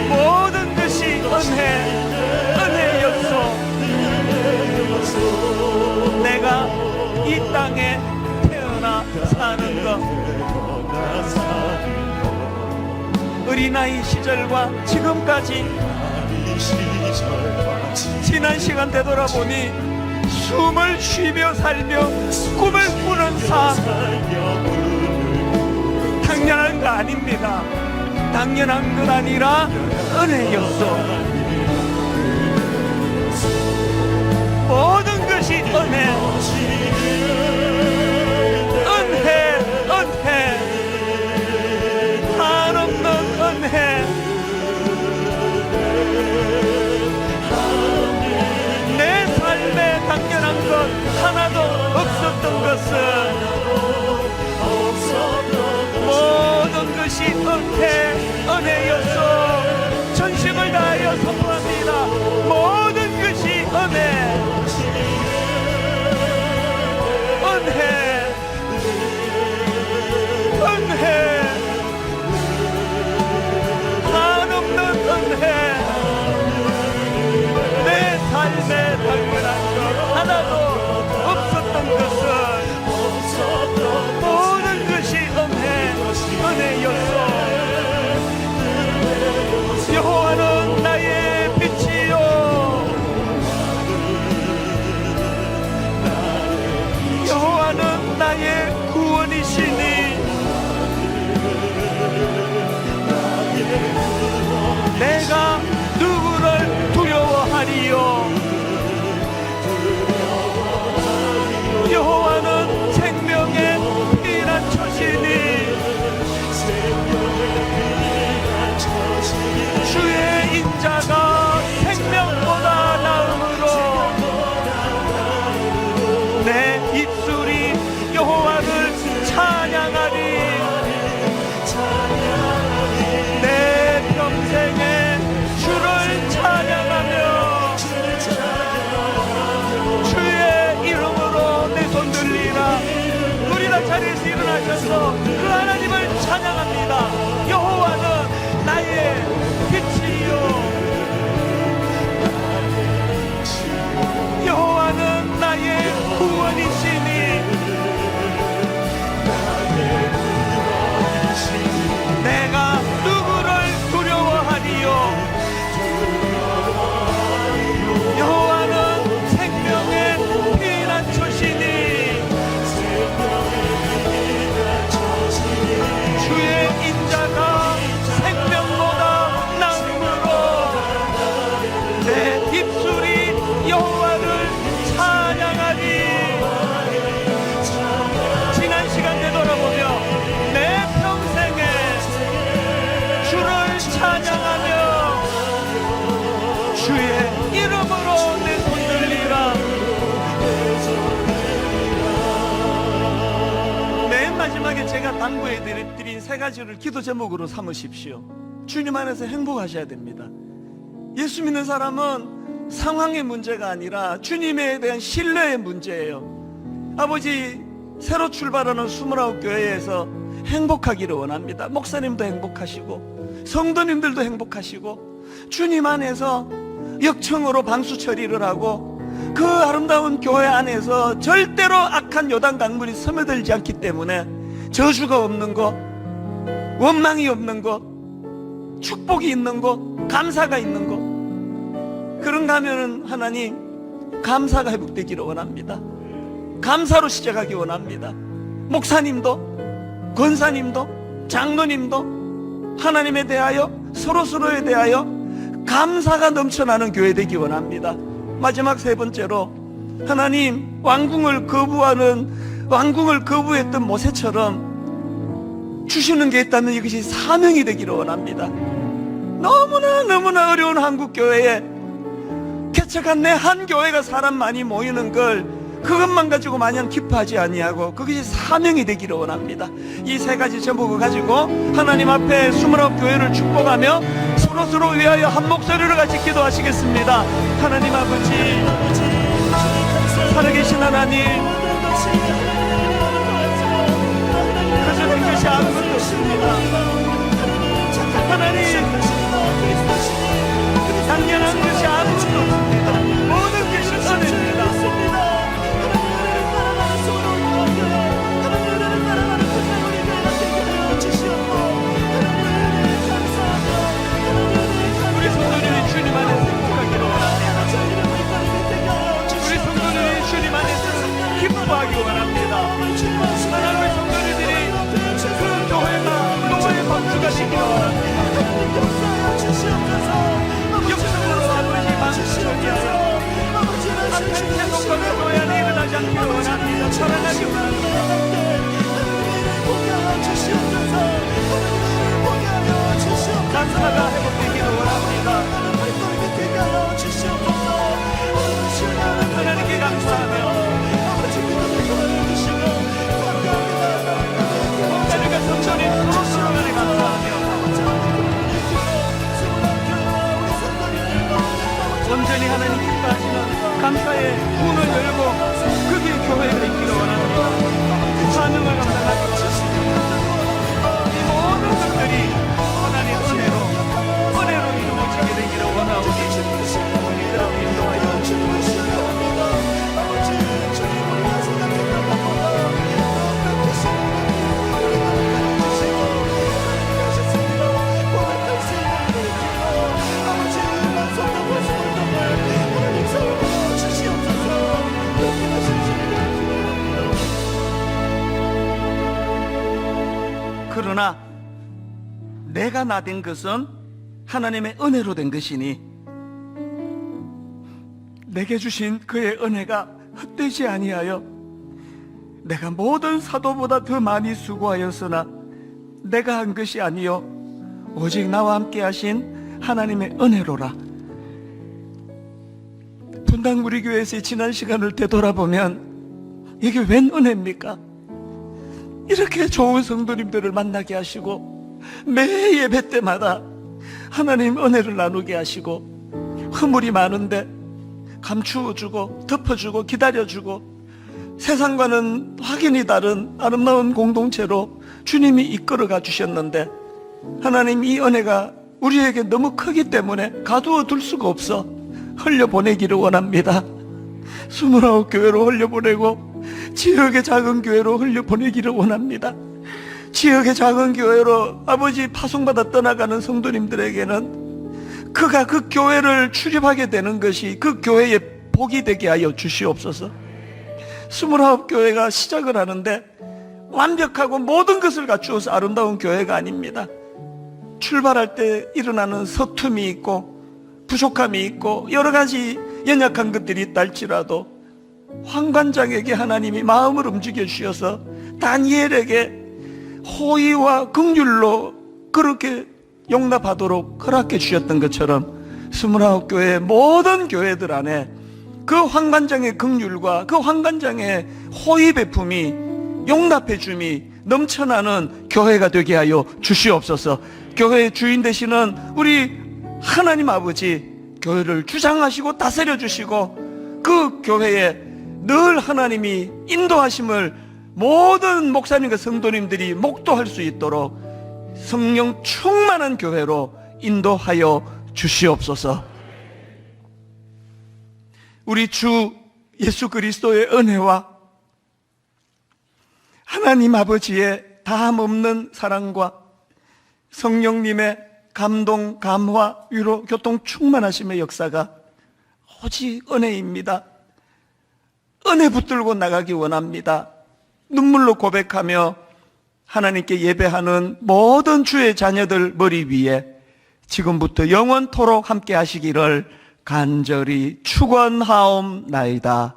모든 것이 은혜, 땅에 태어나 사는 것, 어린아이 시절과 지금까지 지난 시간 되돌아보니 숨을 쉬며 살며 꿈을 꾸는 삶, 당연한 거 아닙니다. 당연한 것 아니라 은혜였어. 모든 것이 은혜, 은혜, 은혜, 한없는 은혜. 내 삶에 당연한 것 하나도 없었던 것은 모든 것이 은혜였어. 전심을 다하여 선포합니다. 모든 것이 은혜, 은혜, 은혜, 한없는 은혜. 내 삶에 당연한 것 하나도 없었던 것은 모든 것이 은혜였어. 여호와는 나의 빛이요, 여호와는 나의 구원이시니 내가 누구를 두려워하리요. 여호와는 생명의 피난처시니 주의 인자가 생명보다 나음으로 내 입술이 여호와를 찬양하리. 내 평생에 주를 찬양하며 주의 이름으로 내 손 들리라. 우리 다 자리에서 일어나셔서 그 하나님을 찬양합니다. 여호와는 나의 빛이요, 여호와는 나의 구원이시니 내가 누구를 두려워하리요. 여호와는 생명의 피난처시니 주의 인자가 생명보다 나음으로 내 입술이 여호와를 찬양하리. 지난 시간 되돌아보며 내 평생에 주를 찬양하며 주의 이름으로 내 손 들리라. 맨 마지막에 제가 당부해 드린 세 가지를 기도 제목으로 삼으십시오. 주님 안에서 행복하셔야 됩니다. 예수 믿는 사람은 상황의 문제가 아니라 주님에 대한 신뢰의 문제예요. 아버지, 새로 출발하는 29교회에서 행복하기를 원합니다. 목사님도 행복하시고 성도님들도 행복하시고 주님 안에서 역청으로 방수 처리를 하고 그 아름다운 교회 안에서 절대로 악한 요단 강물이 스며들지 않기 때문에 저주가 없는 것, 원망이 없는 것, 축복이 있는 것, 감사가 있는 것. 그런가 하면은 하나님, 감사가 회복되기를 원합니다. 감사로 시작하기 원합니다. 목사님도, 권사님도, 장로님도 하나님에 대하여, 서로서로에 대하여 감사가 넘쳐나는 교회 되기 원합니다. 마지막 세 번째로, 하나님, 왕궁을 거부했던 모세처럼 주시는 게 있다면 이것이 사명이 되기를 원합니다. 너무나 어려운 한국교회에 개척한 내 한 교회가 사람 많이 모이는 걸 그것만 가지고 마냥 기뻐하지 아니하고 그것이 사명이 되기를 원합니다. 이 세 가지 제목을 가지고 하나님 앞에 29교회를 축복하며 서로서로 위하여 한 목소리를 같이 기도하시겠습니다. 하나님 아버지, 살아계신 하나님, 그저 그것이 아무것도 없습니다. 하나님, 당연한 것이 아무것도 없습니다. 모든 것이 은혜입니다. 사랑하기 원합니다. 감사가 회복되기를 원합니다. 하나님께 감사하며 하나님과 성전이 소로스러가니 감사하며 온전히 하나님 기뻐하시는 감사의 문을 열고 그게 교회가 있기를 원합니다. 사명을 감당하기 이 모든 것들이 하나님 은혜로 이루어지게 되기를 원하오니 우리들을 인도하여 주시옵소서. 그러나 내가 나된 것은 하나님의 은혜로 된 것이니 내게 주신 그의 은혜가 헛되지 아니하여 내가 모든 사도보다 더 많이 수고하였으나 내가 한 것이 아니요 오직 나와 함께 하신 하나님의 은혜로라. 분당구리 교회에서의 지난 시간을 되돌아보면 이게 웬 은혜입니까? 이렇게 좋은 성도님들을 만나게 하시고 매 예배 때마다 하나님 은혜를 나누게 하시고 허물이 많은데 감추어주고 덮어주고 기다려주고 세상과는 확연히 다른 아름다운 공동체로 주님이 이끌어가 주셨는데 하나님 이 은혜가 우리에게 너무 크기 때문에 가두어 둘 수가 없어 흘려보내기를 원합니다. 29교회로 흘려보내고 지역의 작은 교회로 흘려보내기를 원합니다. 지역의 작은 교회로 아버지 파송받아 떠나가는 성도님들에게는 그가 그 교회를 출입하게 되는 것이 그 교회의 복이 되게 하여 주시옵소서. 29교회가 시작을 하는데 완벽하고 모든 것을 갖추어서 아름다운 교회가 아닙니다. 출발할 때 일어나는 서툼이 있고 부족함이 있고 여러 가지 연약한 것들이 있다 할지라도 황관장에게 하나님이 마음을 움직여 주셔서 다니엘에게 호의와 긍휼로 그렇게 용납하도록 허락해 주셨던 것처럼 29교회의 모든 교회들 안에 그 황관장의 긍휼과 그 황관장의 호의 베품이 용납해 줌이 넘쳐나는 교회가 되게 하여 주시옵소서. 교회의 주인 되시는 우리 하나님 아버지 교회를 주장하시고 다스려 주시고 그 교회에 늘 하나님이 인도하심을 모든 목사님과 성도님들이 목도할 수 있도록 성령 충만한 교회로 인도하여 주시옵소서. 우리 주 예수 그리스도의 은혜와 하나님 아버지의 다함없는 사랑과 성령님의 감동, 감화, 위로, 교통 충만하심의 역사가 오직 은혜입니다. 은혜 붙들고 나가기 원합니다. 눈물로 고백하며 하나님께 예배하는 모든 주의 자녀들 머리 위에 지금부터 영원토록 함께 하시기를 간절히 축원하옵나이다.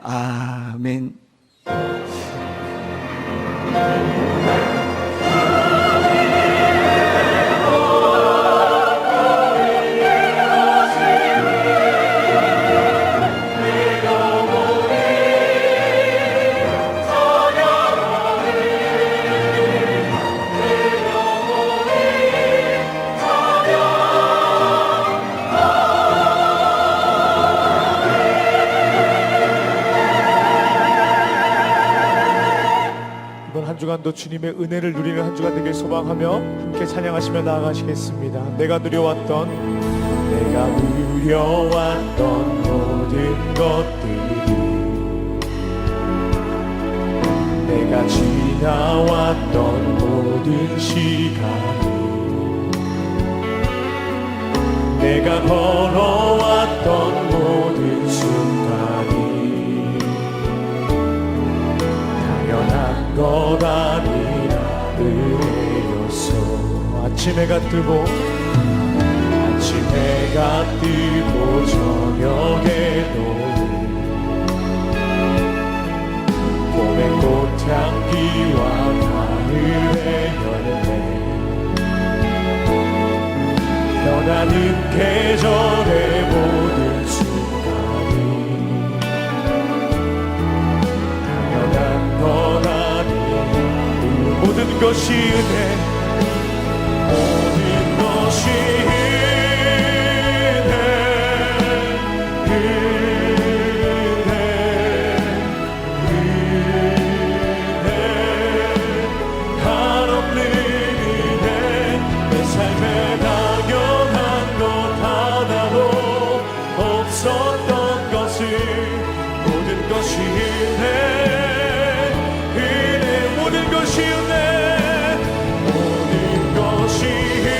아멘. 한 주간도 주님의 은혜를 누리는 한 주간 되길 소망하며 함께 찬양하시며 나아가시겠습니다. 내가 누려왔던 모든 것들이 내가 지나왔던 모든 시간이 내가 걸어왔던 모든 순간이 당연한 것 아니라 은혜였어. 아침 해가 뜨고 저녁에도 꽃향기와 가을의 열매 변하는 계절의 모든 순간이 당연한 건 아니야. 모든 것이 은혜 모든 것이 없었던 것을 모든 것이 은혜 모든 것이 은혜 모든 것이 은혜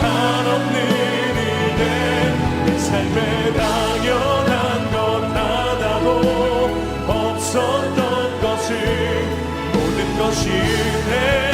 한없는 은혜 내 삶에 당연한 것 하나도 없었던 모든 것이 은혜